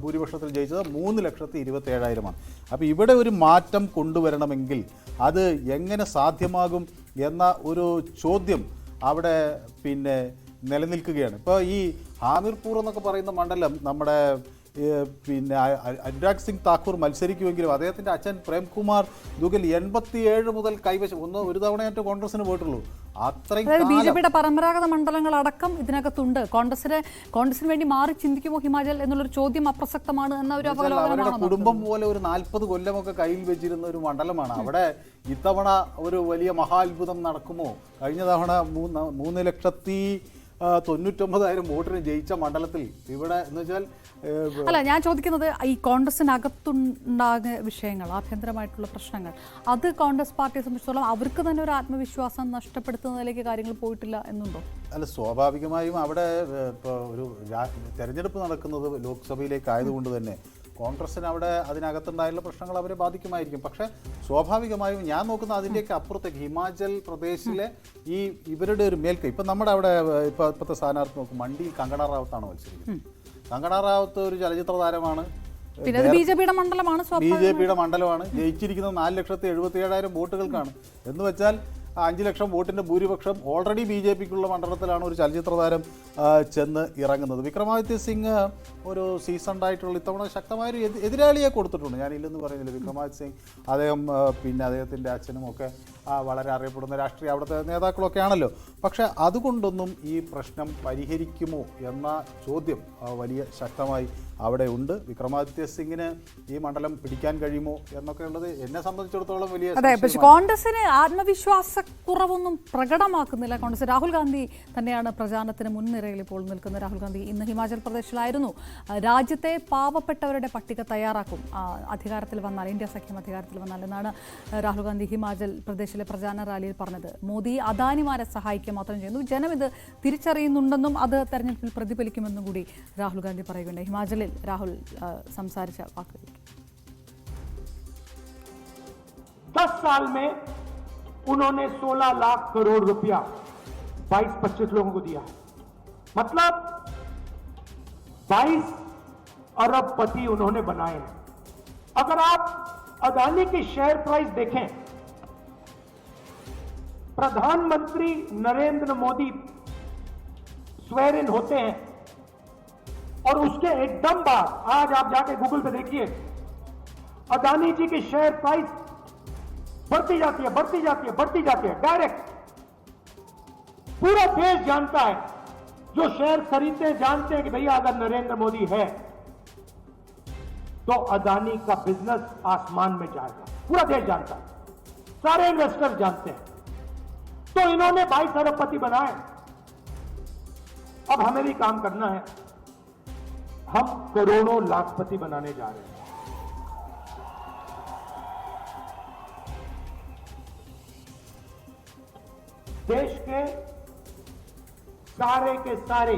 ഭൂരിപക്ഷത്തിൽ ജയിച്ചത് 3,27,000. അപ്പോൾ ഇവിടെ ഒരു മാറ്റം കൊണ്ടുവരണമെങ്കിൽ അത് എങ്ങനെ സാധ്യമാകും എന്ന ഒരു ചോദ്യം അവിടെ നിലനിൽക്കുകയാണ്. ഇപ്പോൾ ഈ ഹാമിർപൂർ എന്നൊക്കെ പറയുന്ന മണ്ഡലം നമ്മുടെ അനുരാഗ് സിംഗ് താക്കൂർ മത്സരിക്കുമെങ്കിലും അദ്ദേഹത്തിൻ്റെ അച്ഛൻ പ്രേംകുമാർ ദുഗൽ 87 മുതൽ കൈവശം ഒരു തവണയായിട്ട് കോൺഗ്രസിന് പോയിട്ടുള്ളൂ. അത്രയും BJPയുടെ പരമ്പരാഗത മണ്ഡലങ്ങൾ അടക്കം ഇതിനകത്തുണ്ട്. കോൺഗ്രസിന് വേണ്ടി മാറി ചിന്തിക്കുമോ ഹിമാചൽ എന്നുള്ളൊരു ചോദ്യം അപ്രസക്തമാണ് എന്ന ഒരു അവരുടെ കുടുംബം പോലെ ഒരു 40 കൊല്ലമൊക്കെ കയ്യിൽ വെച്ചിരുന്ന ഒരു മണ്ഡലമാണ്. അവിടെ ഇത്തവണ ഒരു വലിയ മഹാത്ഭുതം നടക്കുമോ? കഴിഞ്ഞ തവണ 3,99,000 വോട്ടിന് ജയിച്ച മണ്ഡലത്തിൽ ഇവിടെ എന്ന് വെച്ചാൽ അല്ല, ഞാൻ ചോദിക്കുന്നത് ഈ കോൺഗ്രസിനകത്തുണ്ടാകുന്ന വിഷയങ്ങൾ, ആഭ്യന്തരമായിട്ടുള്ള പ്രശ്നങ്ങൾ, അത് കോൺഗ്രസ് പാർട്ടിയെ സംബന്ധിച്ചിടത്തോളം അവർക്ക് തന്നെ ഒരു ആത്മവിശ്വാസം നഷ്ടപ്പെടുത്തുന്നതിലേക്ക് കാര്യങ്ങൾ പോയിട്ടില്ല എന്നുണ്ടോ? അല്ല, സ്വാഭാവികമായും അവിടെ ഇപ്പോൾ ഒരു തെരഞ്ഞെടുപ്പ് നടക്കുന്നത് ലോക്സഭയിലേക്ക് ആയതുകൊണ്ട് തന്നെ കോൺഗ്രസിന് അവിടെ അതിനകത്തുണ്ടായുള്ള പ്രശ്നങ്ങൾ അവരെ ബാധിക്കുമായിരിക്കും. പക്ഷേ സ്വാഭാവികമായും ഞാൻ നോക്കുന്ന അതിൻ്റെയൊക്കെ അപ്പുറത്തേക്ക് ഹിമാചൽ പ്രദേശിലെ ഇവരുടെ ഒരു മേൽക്കൈ. ഇപ്പം നമ്മുടെ അവിടെ ഇപ്പോഴത്തെ സ്ഥാനാർത്ഥി നോക്കും, മണ്ഡിയിൽ കങ്കണ റാവത്താണ് മത്സരിക്കുന്നത്. കങ്കണ റാവത്ത് ഒരു ചലച്ചിത്ര താരമാണ്. BJPയുടെ മണ്ഡലമാണ്. ജയിച്ചിരിക്കുന്നത് 4,77,000 വോട്ടുകൾക്കാണ്. എന്ന് വെച്ചാൽ 5 ലക്ഷം വോട്ടിൻ്റെ ഭൂരിപക്ഷം ഓൾറെഡി BJPക്കുള്ള മണ്ഡലത്തിലാണ് ഒരു ചലച്ചിത്ര താരം ചെന്ന് ഇറങ്ങുന്നത്. വിക്രമാദിത്യ സിംഗ് ഒരു സീസൺഡായിട്ടുള്ള ഇത്തവണ ശക്തമായൊരു എതിരാളിയെ കൊടുത്തിട്ടുണ്ട്. ഞാനില്ലെന്ന് പറയുന്നില്ല. വിക്രമാദിത്യ സിംഗ് അദ്ദേഹം അദ്ദേഹത്തിൻ്റെ അച്ഛനും ഒക്കെ വളരെ അറിയപ്പെടുന്ന രാഷ്ട്രീയ അവിടുത്തെ നേതാക്കളൊക്കെ ആണല്ലോ. പക്ഷേ അതുകൊണ്ടൊന്നും ഈ പ്രശ്നം പരിഹരിക്കുമോ എന്ന ചോദ്യം വലിയ ശക്തമായി അവിടെ ഉണ്ട്. വിക്രമാദിത്യ സിംഗിന് ഈ മണ്ഡലം പിടിക്കാൻ കഴിയുമോ എന്നൊക്കെ ഉള്ളത് എന്നെ സംബന്ധിച്ചിടത്തോളം വലിയ. അതെ, പക്ഷേ കോൺഗ്രസിന് ആത്മവിശ്വാസക്കുറവൊന്നും പ്രകടമാക്കുന്നില്ല. കോൺഗ്രസ് രാഹുൽ ഗാന്ധി തന്നെയാണ് പ്രചാരണത്തിന് മുൻനിരയിൽ ഇപ്പോൾ നിൽക്കുന്നത്. രാഹുൽ ഗാന്ധി ഇന്ന് ഹിമാചൽ പ്രദേശിലായിരുന്നു. രാജ്യത്തെ പാവപ്പെട്ടവരുടെ പട്ടിക തയ്യാറാക്കും അധികാരത്തിൽ വന്നാൽ, ഇന്ത്യ സഖ്യം അധികാരത്തിൽ വന്നാൽ എന്നാണ് രാഹുൽ ഗാന്ധി ഹിമാചൽ പ്രദേശിലെ പ്രചാരണ റാലിയിൽ പറഞ്ഞത്. മോദി അദാനിമാരെ സഹായിക്കുക മാത്രം ചെയ്യുന്നു, ജനം ഇത് തിരിച്ചറിയുന്നുണ്ടെന്നും അത് തെരഞ്ഞെടുപ്പിൽ പ്രതിഫലിക്കുമെന്നും കൂടി രാഹുൽ ഗാന്ധി പറയുകയുണ്ടായി. ഹിമാചലിൽ രാഹുൽ സംസാരിച്ച വാക്കുകൾ. 10 साल में उन्होंने 16 लाख करोड़ रुपया 22-25 लोगों को दिया. मतलब 22 अरबपति उन्होंने बनाए हैं. अगर आप अदानी की शेयर प्राइस देखें, प्रधानमंत्री नरेंद्र मोदी स्वेर इन होते हैं और उसके एकदम बाद आज आप जाके गूगल पे देखिए, अदानी जी की शेयर प्राइस बढ़ती जाती है, बढ़ती जाती है, बढ़ती जाती है. डायरेक्ट पूरा देश जानता है, जो शेयर खरीदते हैं जानते हैं कि भैया अगर नरेंद्र मोदी है तो अदानी का बिजनेस आसमान में जाएगा. पूरा देश जानता है, सारे इन्वेस्टर्स जानते हैं. तो इन्होंने 22 अरबपति बनाए. अब हमें भी काम करना है. हम करोड़ों लाखपति बनाने जा रहे हैं. देश के सारे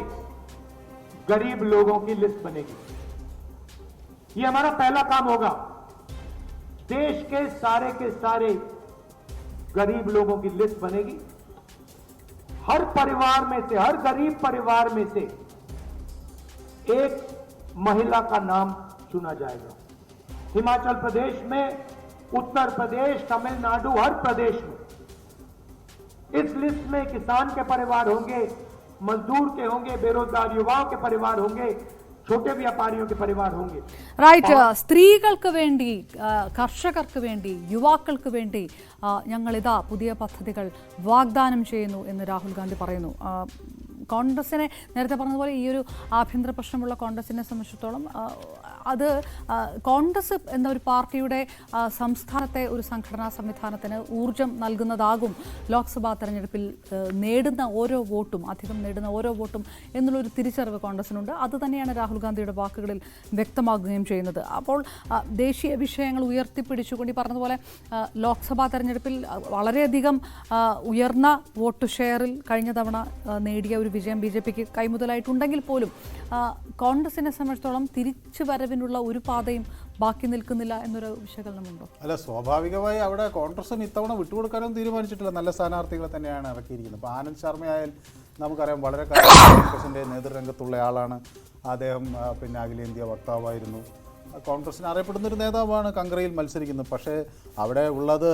गरीब लोगों की लिस्ट बनेगी. ये हमारा पहला काम होगा. देश के सारे गरीब लोगों की लिस्ट बनेगी. हर परिवार में से, हर गरीब परिवार में से एक महिला का नाम चुना जाएगा. हिमाचल प्रदेश में, उत्तर प्रदेश, तमिलनाडु, हर प्रदेश में इस लिस्ट में किसान के परिवार होंगे, मजदूर के होंगे, बेरोजगार युवाओं के परिवार होंगे, छोटे व्यापारियों के परिवार होंगे. റൈറ്റ്. സ്ത്രീകൾക്ക് വേണ്ടി, കർഷകർക്ക് വേണ്ടി, യുവാക്കൾക്ക് വേണ്ടി ഞങ്ങളിതാ പുതിയ പദ്ധതികൾ വാഗ്ദാനം ചെയ്യുന്നു എന്ന് രാഹുൽ ഗാന്ധി പറയുന്നു. കോൺഗ്രസിനെ നേരത്തെ പറഞ്ഞതുപോലെ ഈ ഒരു ആഭ്യന്തര പ്രശ്നമുള്ള കോൺഗ്രസിനെ സംബന്ധിച്ചിടത്തോളം അത് കോൺഗ്രസ് എന്ന ഒരു പാർട്ടിയുടെ സംസ്ഥാനത്തെ ഒരു സംഘടനാ സംവിധാനത്തിന് ഊർജം നൽകുന്നതാകും ലോക്സഭാ തെരഞ്ഞെടുപ്പിൽ നേടുന്ന ഓരോ വോട്ടും, അധികം നേടുന്ന ഓരോ വോട്ടും എന്നുള്ളൊരു തിരിച്ചറിവ് കോൺഗ്രസിനുണ്ട്. അത് തന്നെയാണ് രാഹുൽ ഗാന്ധിയുടെ വാക്കുകളിൽ വ്യക്തമാകുകയും ചെയ്യുന്നത്. അപ്പോൾ ദേശീയ വിഷയങ്ങൾ ഉയർത്തിപ്പിടിച്ചുകൊണ്ട് ഈ പറഞ്ഞതുപോലെ ലോക്സഭാ തെരഞ്ഞെടുപ്പിൽ വളരെയധികം ഉയർന്ന വോട്ട് ഷെയറിൽ കഴിഞ്ഞ തവണ നേടിയ ഒരു വിജയം BJPക്ക് കൈമുതലായിട്ടുണ്ടെങ്കിൽ പോലും കോൺഗ്രസിനെ സംബന്ധിച്ചിടത്തോളം തിരിച്ചു വരവിനുള്ള ഒരു പാതയും ബാക്കി നിൽക്കുന്നില്ല എന്നൊരു വിശകലനമുണ്ടോ? അല്ല, സ്വാഭാവികമായി അവിടെ കോൺഗ്രസും ഇത്തവണ വിട്ടുകൊടുക്കാനൊന്നും തീരുമാനിച്ചിട്ടില്ല. നല്ല സ്ഥാനാർത്ഥികളെ തന്നെയാണ് ഇറക്കിയിരിക്കുന്നത്. ഇപ്പോൾ ആനന്ദ് ശർമ്മയായാൽ നമുക്കറിയാം, വളരെ കോൺഗ്രസിൻ്റെ നേതൃരംഗത്തുള്ള ആളാണ് അദ്ദേഹം. പിന്നെ അഖിലേന്ത്യാ വക്താവായിരുന്നു. കോൺഗ്രസിന് അറിയപ്പെടുന്നൊരു നേതാവാണ് കങ്കറയിൽ മത്സരിക്കുന്നത്. പക്ഷേ അവിടെ ഉള്ളത്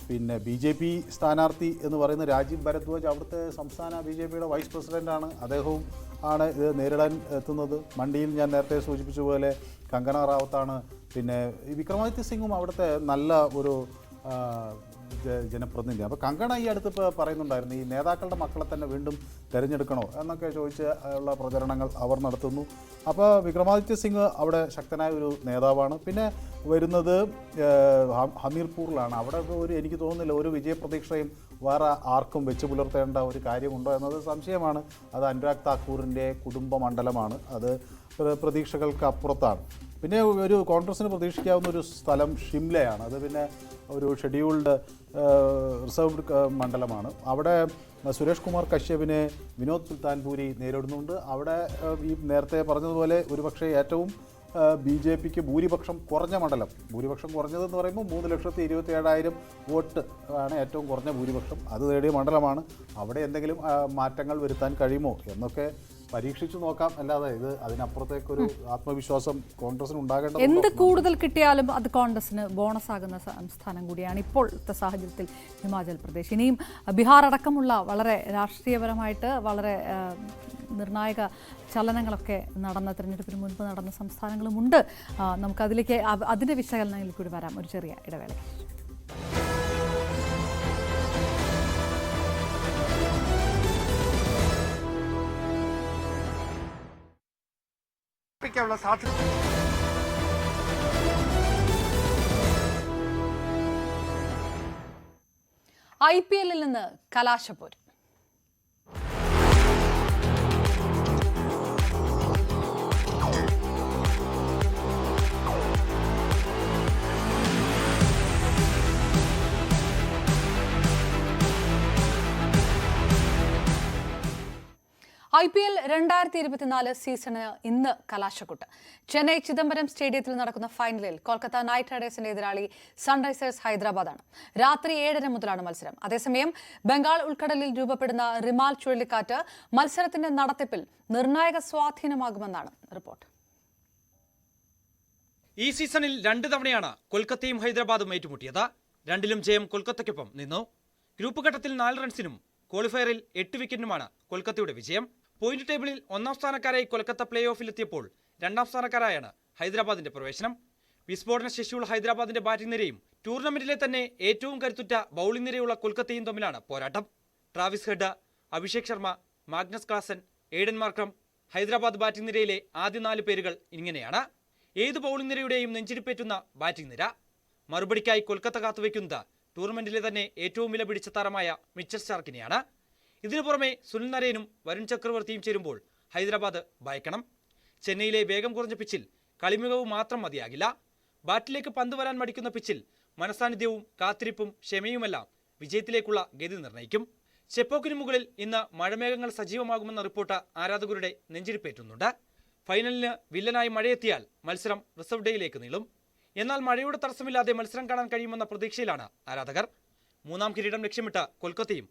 പിന്നെ BJP സ്ഥാനാർത്ഥി എന്ന് പറയുന്ന രാജീവ് ഭരദ്വാജ്, അവിടുത്തെ സംസ്ഥാന BJPയുടെ വൈസ് പ്രസിഡൻ്റാണ്. അദ്ദേഹവും ആണ് ഇത് നേരിടാൻ എത്തുന്നത്. മണ്ഡിയിൽ ഞാൻ നേരത്തെ സൂചിപ്പിച്ച പോലെ കങ്കണ റാവത്താണ്. പിന്നെ വിക്രമാദിത്യ സിംഗും അവിടുത്തെ നല്ല ഒരു ജനപ്രതിനിധി. അപ്പോൾ കങ്കണ ഈ അടുത്ത് ഇപ്പോൾ പറയുന്നുണ്ടായിരുന്നു, ഈ നേതാക്കളുടെ മക്കളെ തന്നെ വീണ്ടും തിരഞ്ഞെടുക്കണോ എന്നൊക്കെ ചോദിച്ച് ഉള്ള പ്രചരണങ്ങൾ അവർ നടത്തുന്നു. അപ്പോൾ വിക്രമാദിത്യ സിംഗ് അവിടെ ശക്തനായ ഒരു നേതാവാണ്. പിന്നെ വരുന്നത് ഹമീർപൂറിലാണ്. അവിടെ എനിക്ക് തോന്നുന്നില്ല ഒരു വിജയപ്രതീക്ഷയും വേറെ ആർക്കും വെച്ച് പുലർത്തേണ്ട ഒരു കാര്യമുണ്ടോ എന്നത് സംശയമാണ്. അത് അനുരാഗ് താക്കൂറിൻ്റെ കുടുംബ മണ്ഡലമാണ്. അത് പ്രതീക്ഷകൾക്ക് അപ്പുറത്താണ്. പിന്നെ ഒരു കോൺഗ്രസിന് പ്രതീക്ഷിക്കാവുന്ന ഒരു സ്ഥലം ഷിംലയാണ്. അത് പിന്നെ ഒരു ഷെഡ്യൂൾഡ് റിസർവ്ഡ് മണ്ഡലമാണ്. അവിടെ സുരേഷ് കുമാർ കശ്യപിനെ വിനോദ് സുൽത്താൻപൂരി നേരിടുന്നുണ്ട്. അവിടെ ഈ നേരത്തെ പറഞ്ഞതുപോലെ ഒരുപക്ഷെ ഏറ്റവും BJPക്ക് ഭൂരിപക്ഷം കുറഞ്ഞ മണ്ഡലം, ഭൂരിപക്ഷം കുറഞ്ഞതെന്ന് പറയുമ്പോൾ 3,27,000 വോട്ട് ആണ് ഏറ്റവും കുറഞ്ഞ ഭൂരിപക്ഷം. അത് നേടിയ മണ്ഡലമാണ്. അവിടെ എന്തെങ്കിലും മാറ്റങ്ങൾ വരുത്താൻ കഴിയുമോ എന്നൊക്കെ പരീക്ഷിച്ചു നോക്കാം. അല്ലാതെ ഇത് അതിനപ്പുറത്തേക്കൊരു ആത്മവിശ്വാസം കോൺഗ്രസിന് ഉണ്ടാകേണ്ടത്. എന്ത് കൂടുതൽ കിട്ടിയാലും അത് കോൺഗ്രസിന് ബോണസ് ആകുന്ന സംസ്ഥാനം കൂടിയാണ് ഇപ്പോഴത്തെ സാഹചര്യത്തിൽ ഹിമാചൽ പ്രദേശ്. ഇനിയും ബീഹാർ അടക്കമുള്ള വളരെ രാഷ്ട്രീയപരമായിട്ട് വളരെ നിർണായക ചലനങ്ങളൊക്കെ നടന്ന തിരഞ്ഞെടുപ്പിന് മുൻപ് നടന്ന സംസ്ഥാനങ്ങളുമുണ്ട്. നമുക്കതിലേക്ക് അതിൻ്റെ വിശകലനങ്ങളിൽ കൂടി വരാം ഒരു ചെറിയ ഇടവേള. IPL നിന്ന് കലാശപ്പോര്. IPL 2024 സീസണിന് ഇന്ന് കലാശക്കൊട്ട്. ചെന്നൈ ചിദംബരം സ്റ്റേഡിയത്തിൽ നടക്കുന്ന ഫൈനലിൽ കൊൽക്കത്ത നൈറ്റ് റൈഡേഴ്സിന്റെ എതിരാളി സൺറൈസേഴ്സ് ഹൈദരാബാദാണ്. രാത്രി 7:30 മുതലാണ് മത്സരം. അതേസമയം ബംഗാൾ ഉൾക്കടലിൽ രൂപപ്പെടുന്ന റിമാൽ ചുഴലിക്കാറ്റ് മത്സരത്തിന്റെ നടത്തിപ്പിൽ നിർണായക സ്വാധീനമാകുമെന്നാണ് റിപ്പോർട്ട്. ഈ സീസണിൽ 2 തവണയാണ് കൊൽക്കത്തയും ഹൈദരാബാദും ഏറ്റുമുട്ടിയത്. രണ്ടിലും ജയം കൊൽക്കത്തയ്ക്കൊപ്പം നിന്നു. ഗ്രൂപ്പ് ഘട്ടത്തിൽ 4 റൺസിനും ക്വാളിഫയറിൽ 8 വിക്കറ്റിനുമാണ് കൊൽക്കത്തയുടെ വിജയം. പോയിന്റ് ടേബിളിൽ 1ാം സ്ഥാനക്കാരായി കൊൽക്കത്ത പ്ലേ ഓഫിലെത്തിയപ്പോൾ 2ാം സ്ഥാനക്കാരായാണ് ഹൈദരാബാദിന്റെ പ്രവേശനം. വിസ്ഫോടന ശേഷിയുള്ള ഹൈദരാബാദിന്റെ ബാറ്റിംഗ് നിരയും ടൂർണമെന്റിലെ തന്നെ ഏറ്റവും കരുത്തുറ്റ ബൌളിംഗ് നിരയുള്ള കൊൽക്കത്തയും തമ്മിലാണ് പോരാട്ടം. Travis head, Abhishek Sharma, Magnus Carlsen, Aiden Markram. Hyderabad batting നിരയിലെ ആദ്യ 4 പേരുകൾ ഇങ്ങനെയാണ്. ഏത് ബൌളിംഗ് നിരയുടെയും നെഞ്ചിടിപ്പേറ്റുന്ന ബാറ്റിംഗ് നിര. മറുപടിക്കായി കൊൽക്കത്ത കാത്തുവയ്ക്കുന്നത് ടൂർണമെന്റിലെ തന്നെ ഏറ്റവും വില പിടിച്ച താരമായ മിച്ചൽ സ്റ്റാർക്കിനെയാണ്. ഇതിനു പുറമെ സുനിൽ നരേനും വരുൺ ചക്രവർത്തിയും ചേരുമ്പോൾ ഹൈദരാബാദ് ഭയക്കണം. ചെന്നൈയിലെ വേഗം കുറഞ്ഞ പിച്ചിൽ കളിമികവ് മാത്രം മതിയാകില്ല. ബാറ്റിലേക്ക് പന്ത് വരാൻ മടിക്കുന്ന പിച്ചിൽ മനസാന്നിധ്യവും കാത്തിരിപ്പും ക്ഷമയുമെല്ലാം വിജയത്തിലേക്കുള്ള ഗതി നിർണ്ണയിക്കും. ചെപ്പോക്കിന് മുകളിൽ ഇന്ന് മഴമേഘങ്ങൾ സജീവമാകുമെന്ന റിപ്പോർട്ട് ആരാധകരുടെ നെഞ്ചിരിപ്പേറ്റുന്നുണ്ട്. ഫൈനലിന് വില്ലനായി മഴയെത്തിയാൽ മത്സരം റിസർവ് ഡേയിലേക്ക് നീളും. എന്നാൽ മഴയുടെ തടസ്സമില്ലാതെ മത്സരം കാണാൻ കഴിയുമെന്ന പ്രതീക്ഷയിലാണ് ആരാധകർ. 3ാം കിരീടം ലക്ഷ്യമിട്ട് കൊൽക്കത്തയും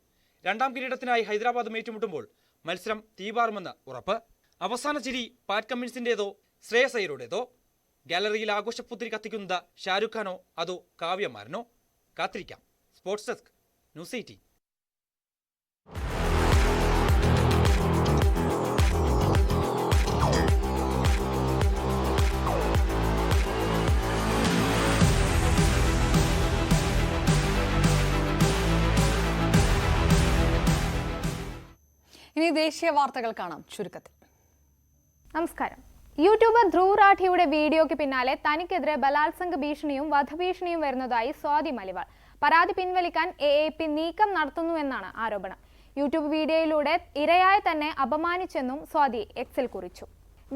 2ാം കിരീടത്തിനായി ഹൈദരാബാദും ഏറ്റുമുട്ടുമ്പോൾ മത്സരം തീപാറുമെന്ന് ഉറപ്പ്. അവസാന ചിരി പാറ്റ് കമ്മിൻസിന്റേതോ ശ്രേയസ് അയ്യരുടേതോ? ഗാലറിയിൽ ആഘോഷപ്പുത്തിരി കത്തിക്കുന്നത് ഷാരൂഖ് ഖാനോ അതോ കാവ്യമാരനോ? കാത്തിരിക്കാം. Sports desk, news 18. ദേശീയ വാർത്തകൾ കാണാം ചുരുക്കത്തിൽ. നമസ്കാരം. യൂട്യൂബർ ധ്രുവ് രാഠിയുടെ വീഡിയോയ്ക്ക് പിന്നാലെ തനിക്കെതിരെ ബലാത്സംഗ ഭീഷണിയും വധഭീഷണിയും വരുന്നതായി സ്വാതി മലിവാൾ. പരാതി പിൻവലിക്കാൻ AAP നീക്കം നടത്തുന്നുവെന്നാണ് ആരോപണം. യൂട്യൂബ് വീഡിയോയിലൂടെ ഇരയായി തന്നെ അപമാനിച്ചെന്നും സ്വാതി എക്സിൽ കുറിച്ചു.